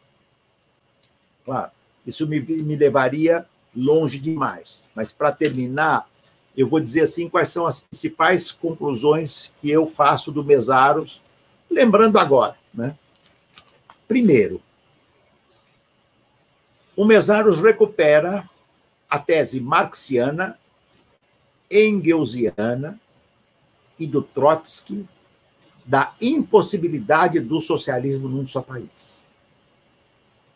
Claro, isso me levaria longe demais, mas para terminar, eu vou dizer assim quais são as principais conclusões que eu faço do Mezzaros, lembrando agora, né? Primeiro, o Mezzaros recupera a tese marxiana, engelsiana e do Trotsky da impossibilidade do socialismo num só país.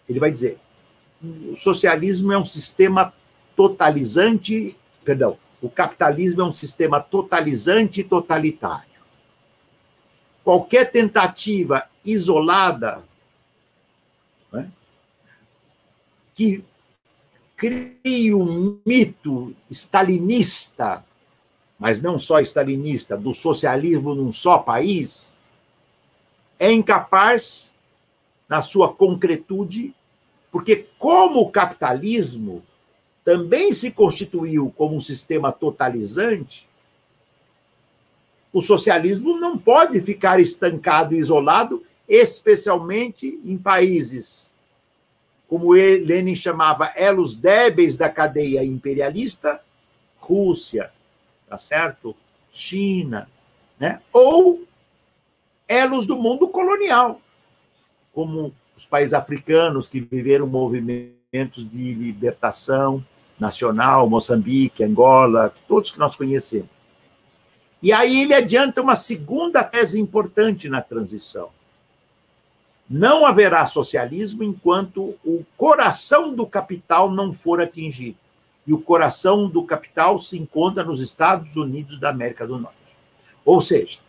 Ele vai dizer, o socialismo é um sistema totalizante, o capitalismo é um sistema totalizante e totalitário. Qualquer tentativa isolada, né, que crie um mito stalinista, mas não só stalinista, do socialismo num só país, é incapaz, na sua concretude, porque como o capitalismo também se constituiu como um sistema totalizante, o socialismo não pode ficar estancado e isolado, especialmente em países, como Lenin chamava, elos débeis da cadeia imperialista, Rússia, tá certo? China, né? Ou elos do mundo colonial, como os países africanos que viveram movimentos de libertação nacional, Moçambique, Angola, todos que nós conhecemos. E aí ele adianta uma segunda tese importante na transição. Não haverá socialismo enquanto o coração do capital não for atingido. E o coração do capital se encontra nos Estados Unidos da América do Norte. Ou seja,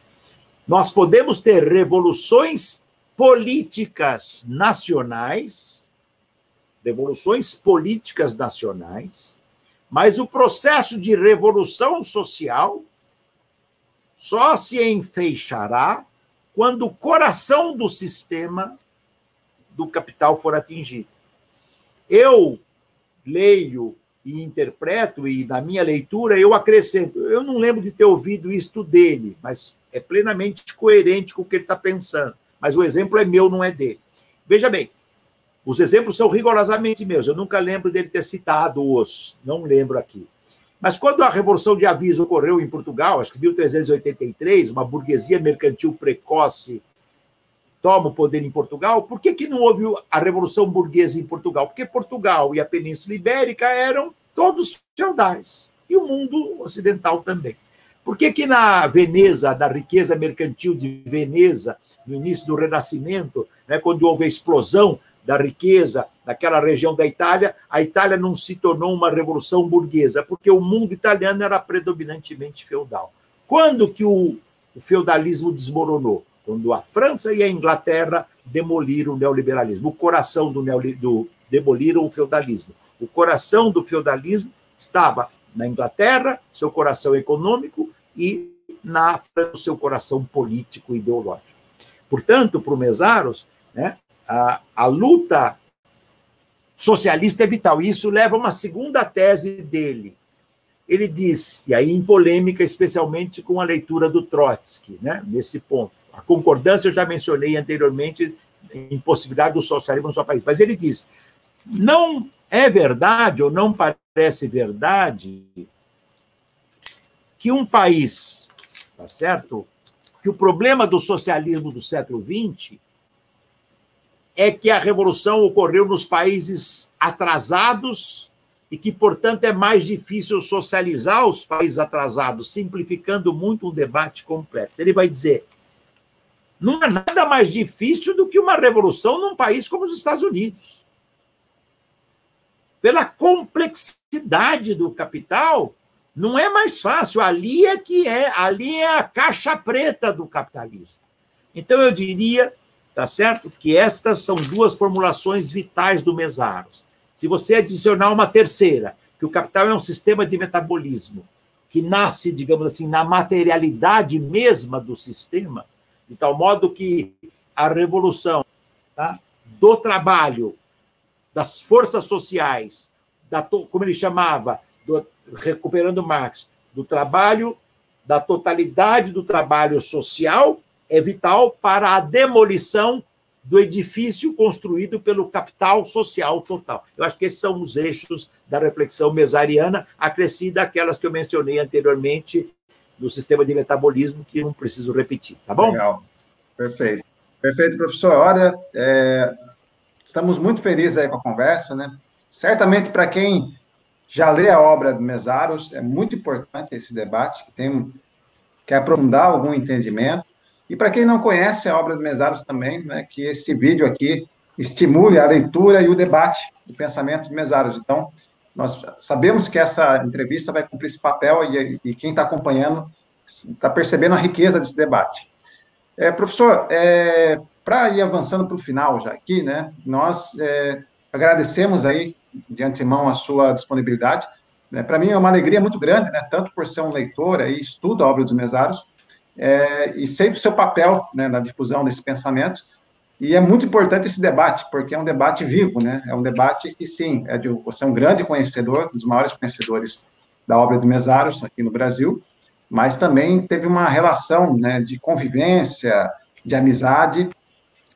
nós podemos ter revoluções políticas nacionais, mas o processo de revolução social só se enfeixará quando o coração do sistema do capital for atingido. Eu leio e interpreto, e na minha leitura eu acrescento. Eu não lembro de ter ouvido isto dele, mas é plenamente coerente com o que ele está pensando. Mas o exemplo é meu, não é dele. Veja bem, os exemplos são rigorosamente meus. Eu nunca lembro dele ter citado os, não lembro aqui. Mas quando a Revolução de Aviso ocorreu em Portugal, acho que em 1383, uma burguesia mercantil precoce toma o poder em Portugal, por que não houve a Revolução Burguesa em Portugal? Porque Portugal e a Península Ibérica eram todos feudais, e o mundo ocidental também. Por que na Veneza, na riqueza mercantil de Veneza, no início do Renascimento, né, quando houve a explosão da riqueza daquela região da Itália, a Itália não se tornou uma revolução burguesa? Porque o mundo italiano era predominantemente feudal. Quando que o feudalismo desmoronou? Quando a França e a Inglaterra demoliram o neoliberalismo. O coração demoliram o feudalismo. O coração do feudalismo estava na Inglaterra, seu coração econômico, e na França, seu coração político e ideológico. Portanto, para o Mésaros, né, a luta socialista é vital. E isso leva a uma segunda tese dele. Ele diz, e aí em polêmica, especialmente com a leitura do Trotsky, né, nesse ponto. A concordância eu já mencionei anteriormente, impossibilidade do socialismo no seu país. Mas ele diz, não é verdade ou não parece verdade que um país, tá certo? Que o problema do socialismo do século XX é que a revolução ocorreu nos países atrasados e que, portanto, é mais difícil socializar os países atrasados, simplificando muito um debate completo. Ele vai dizer, não é nada mais difícil do que uma revolução num país como os Estados Unidos. Pela complexidade do capital, não é mais fácil. Ali é a caixa preta do capitalismo. Então, eu diria, tá certo, que estas são duas formulações vitais do Mésaros. Se você adicionar uma terceira, que o capital é um sistema de metabolismo, que nasce, digamos assim, na materialidade mesma do sistema, de tal modo que a revolução, tá, do trabalho, das forças sociais, como ele chamava, recuperando Marx, do trabalho, da totalidade do trabalho social, é vital para a demolição do edifício construído pelo capital social total. Eu acho que esses são os eixos da reflexão mesariana, acrescida àquelas que eu mencionei anteriormente do sistema de metabolismo, que não preciso repetir, tá bom? Legal, perfeito. Perfeito, professor. Olha, estamos muito felizes aí com a conversa, né? Certamente, para quem já lê a obra do Mésaros, é muito importante esse debate, que quer aprofundar algum entendimento. E para quem não conhece a obra do Mésaros também, né, que esse vídeo aqui estimule a leitura e o debate do pensamento do Mésaros. Então, nós sabemos que essa entrevista vai cumprir esse papel e quem está acompanhando está percebendo a riqueza desse debate. Professor, para ir avançando para o final já aqui, né, nós agradecemos aí, de antemão, a sua disponibilidade. Né? Para mim é uma alegria muito grande, né, tanto por ser um leitor e estudo a obra dos Mésaros, e sei do seu papel, né, na difusão desse pensamento, e é muito importante esse debate, porque é um debate vivo, né, é um debate que, sim, você é um grande conhecedor, um dos maiores conhecedores da obra do Mésaros aqui no Brasil, mas também teve uma relação, né, de convivência, de amizade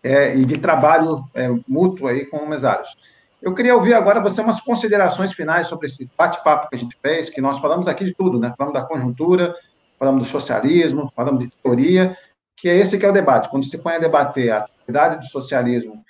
e de trabalho mútuo aí com o Mésaros. Eu queria ouvir agora você umas considerações finais sobre esse bate-papo que a gente fez, que nós falamos aqui de tudo, né, falamos da conjuntura, falamos do socialismo, falamos de teoria, que é esse que é o debate. Quando se põe a debater a atividade do socialismo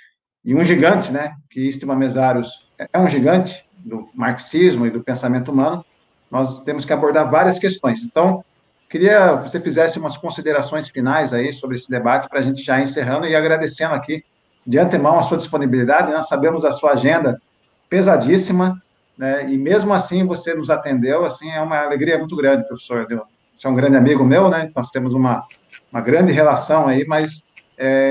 e um gigante, né, que Istvan Mésaros é um gigante do marxismo e do pensamento humano, nós temos que abordar várias questões. Então, queria que você fizesse umas considerações finais aí sobre esse debate, para a gente já ir encerrando e agradecendo aqui, de antemão, a sua disponibilidade. Nós sabemos a sua agenda pesadíssima, né, e mesmo assim você nos atendeu, assim, é uma alegria muito grande, professor. Você é um grande amigo meu, né? Nós temos uma grande relação aí, mas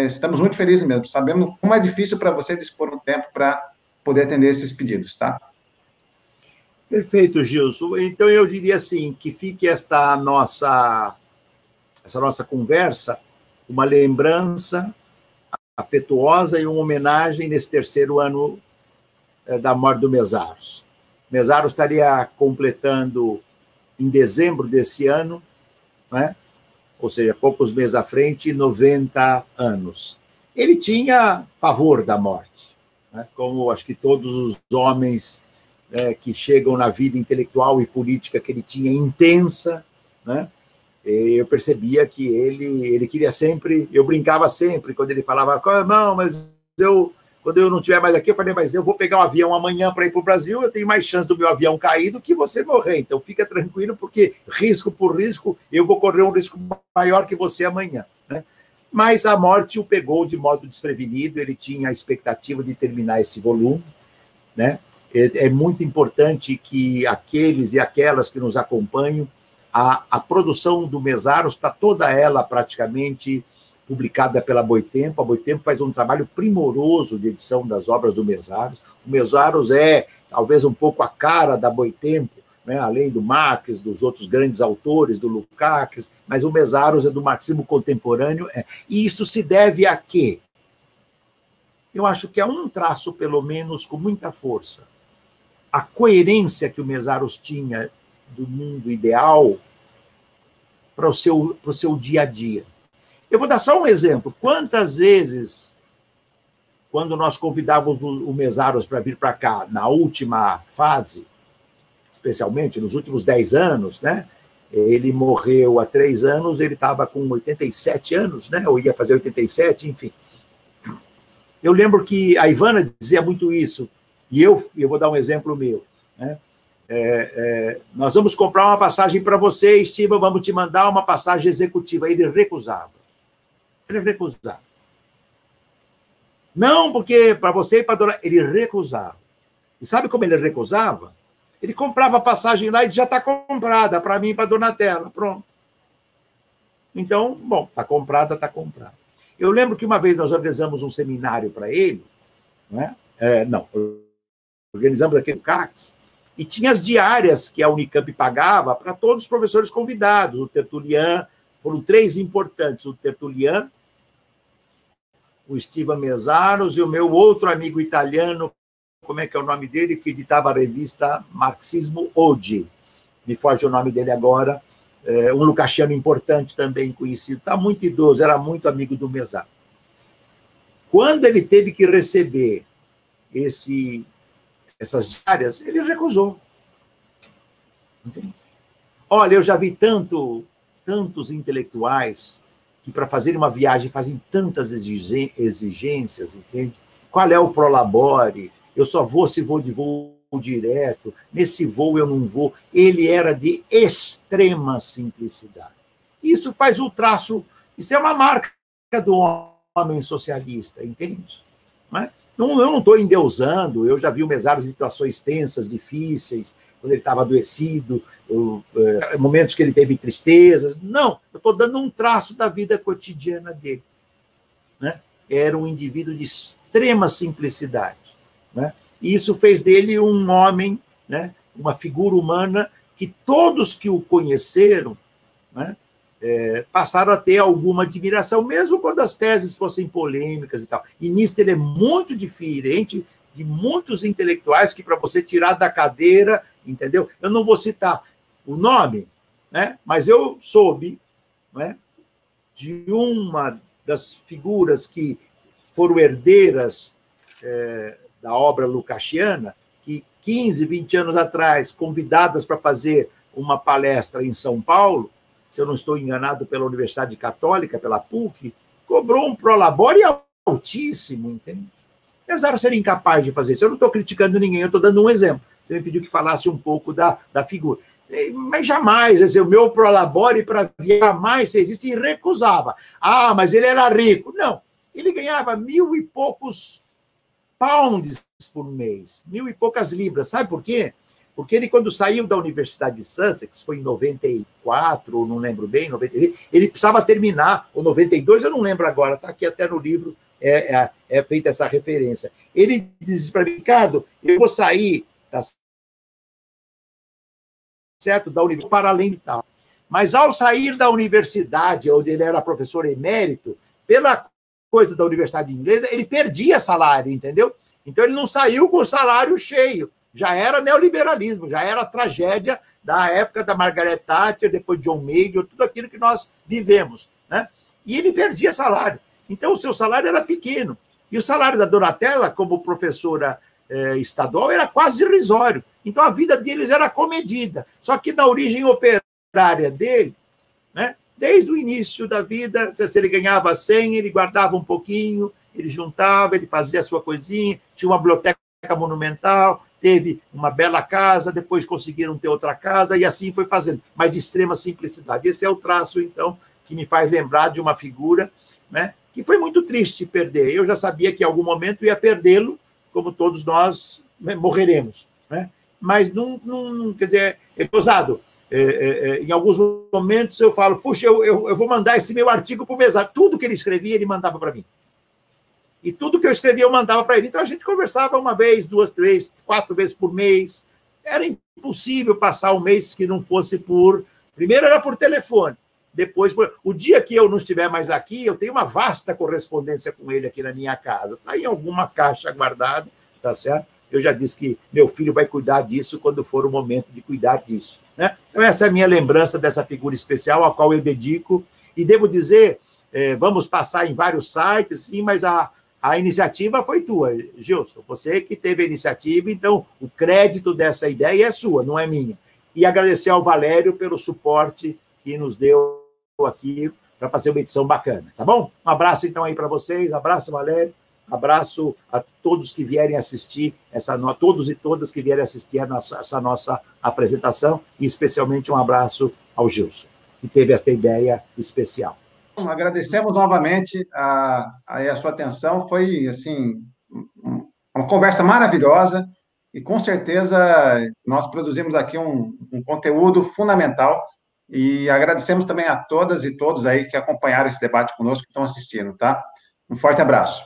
estamos muito felizes mesmo. Sabemos como é difícil para você dispor um tempo para poder atender esses pedidos, tá? Perfeito, Gilson. Então, eu diria assim, que fique esta nossa essa nossa conversa uma lembrança afetuosa e uma homenagem nesse terceiro ano da morte do Mesaros. Mesaros estaria completando, em dezembro desse ano, né? Ou seja, poucos meses à frente, 90 anos. Ele tinha pavor da morte, né? Como acho que todos os homens que chegam na vida intelectual e política que ele tinha intensa, né? Eu percebia que ele queria sempre, eu brincava sempre quando ele falava, não, mas quando eu não estiver mais aqui, eu falei, mas eu vou pegar um avião amanhã para ir para o Brasil, eu tenho mais chance do meu avião cair do que você morrer, então fica tranquilo, porque risco por risco, eu vou correr um risco maior que você amanhã, né? Mas a morte o pegou de modo desprevenido, ele tinha a expectativa de terminar esse volume, né? É muito importante que aqueles e aquelas que nos acompanham, a produção do Mesaros está toda ela praticamente publicada pela Boitempo. A Boitempo faz um trabalho primoroso de edição das obras do Mesaros. O Mesaros é talvez um pouco a cara da Boitempo, né? Além do Marx, dos outros grandes autores, do Lukács, mas o Mesaros é do marxismo contemporâneo. E isso se deve a quê? Eu acho que é um traço, pelo menos, com muita força. A coerência que o Mesaros tinha do mundo ideal para o seu dia a dia. Eu vou dar só um exemplo. Quantas vezes, quando nós convidávamos o Mesaros para vir para cá, na última fase, especialmente nos últimos 10 anos, né? Ele morreu há 3 anos, ele estava com 87 anos, né? Ou ia fazer 87, enfim. Eu lembro que a Ivana dizia muito isso, e eu vou dar um exemplo meu, né? Nós vamos comprar uma passagem para você, Estiva, vamos te mandar uma passagem executiva. Ele recusava. Ele recusava. Não, porque para você e para a dona... Ele recusava. E sabe como ele recusava? Ele comprava a passagem lá e já está comprada, para mim e para a Donatella. Pronto. Então, bom, está comprada, está comprada. Eu lembro que uma vez nós organizamos um seminário para ele, né? Organizamos aquele CACS, e tinha as diárias que a Unicamp pagava para todos os professores convidados. O Tertulian, foram 3 importantes, o Tertulian, o Estiva Mesaros e o meu outro amigo italiano, como é que é o nome dele, que editava a revista Marxismo Oggi, me foge o nome dele agora, um lucasiano importante também conhecido, está muito idoso, era muito amigo do Mesaros. Quando ele teve que receber essas diárias, ele recusou. Entende? Olha, eu já vi tantos intelectuais que, para fazer uma viagem, fazem tantas exigências, entende? Qual é o prolabore? Eu só vou se vou de voo direto, nesse voo eu não vou. Ele era de extrema simplicidade. Isso faz o traço, isso é uma marca do homem socialista, entende? Não é? Eu não estou endeusando, eu já vi o Mesaros em situações tensas, difíceis, quando ele estava adoecido, momentos que ele teve tristezas. Não, eu estou dando um traço da vida cotidiana dele, né? Era um indivíduo de extrema simplicidade, né? E isso fez dele um homem, né? Uma figura humana que todos que o conheceram, né? Passaram a ter alguma admiração, mesmo quando as teses fossem polêmicas e tal. E nisso ele é muito diferente de muitos intelectuais que, para você tirar da cadeira, entendeu? Eu não vou citar o nome, né? Mas eu soube, né, de uma das figuras que foram herdeiras da obra lucasiana, que 15, 20 anos atrás, convidadas para fazer uma palestra em São Paulo, se eu não estou enganado, pela Universidade Católica, pela PUC, cobrou um prolabore altíssimo, entende? Mesaros seria incapaz de fazer isso. Eu não estou criticando ninguém, eu estou dando um exemplo. Você me pediu que falasse um pouco da figura. Mas jamais, quer dizer, o meu prolabore para viajar mais fez isso e recusava. Ah, mas ele era rico. Não, ele ganhava 1.000 e poucos pounds por mês, 1.000 e poucas libras. Sabe por quê? Porque ele, quando saiu da Universidade de Sussex, foi em 94, ou não lembro bem, 93, ele precisava terminar, ou 92, eu não lembro agora, está aqui até no livro, é feita essa referência. Ele disse para mim, Ricardo, eu vou sair, tá certo, da universidade para além de tal. Mas, ao sair da universidade, onde ele era professor emérito, pela coisa da universidade inglesa, ele perdia salário, entendeu? Então, ele não saiu com o salário cheio. Já era neoliberalismo, já era tragédia da época da Margaret Thatcher, depois John Major, tudo aquilo que nós vivemos, né? E ele perdia salário. Então, o seu salário era pequeno. E o salário da Donatella, como professora estadual, era quase irrisório. Então, a vida deles era comedida. Só que na origem operária dele, né, desde o início da vida, se ele ganhava 100, ele guardava um pouquinho, ele juntava, ele fazia a sua coisinha, tinha uma biblioteca monumental, teve uma bela casa, depois conseguiram ter outra casa, e assim foi fazendo, mas de extrema simplicidade. Esse é o traço, então, que me faz lembrar de uma figura, né, que foi muito triste perder. Eu já sabia que em algum momento ia perdê-lo, como todos nós, né, morreremos, né? Mas não, quer dizer, é gozado. Em alguns momentos eu falo, puxa, eu vou mandar esse meu artigo para o Mesário. Tudo que ele escrevia, ele mandava para mim. E tudo que eu escrevia, eu mandava para ele. Então, a gente conversava uma vez, 2, 3, 4 vezes por mês. Era impossível passar um mês que não fosse por... Primeiro era por telefone. Depois, o dia que eu não estiver mais aqui, eu tenho uma vasta correspondência com ele aqui na minha casa. Está em alguma caixa guardada, tá certo? Eu já disse que meu filho vai cuidar disso quando for o momento de cuidar disso, né? Então, essa é a minha lembrança dessa figura especial, a qual eu dedico. E devo dizer, vamos passar em vários sites, sim, mas a iniciativa foi tua, Gilson. Você que teve a iniciativa, então o crédito dessa ideia é sua, não é minha. E agradecer ao Valério pelo suporte que nos deu aqui para fazer uma edição bacana, tá bom? Um abraço, então, aí para vocês. Abraço, Valério. Abraço a todos que vierem assistir, todos e todas que vierem assistir essa nossa apresentação, e especialmente um abraço ao Gilson, que teve esta ideia especial. Agradecemos novamente a sua atenção. Foi, assim, uma conversa maravilhosa e, com certeza, nós produzimos aqui um conteúdo fundamental e agradecemos também a todas e todos aí que acompanharam esse debate conosco, que estão assistindo, tá? Um forte abraço.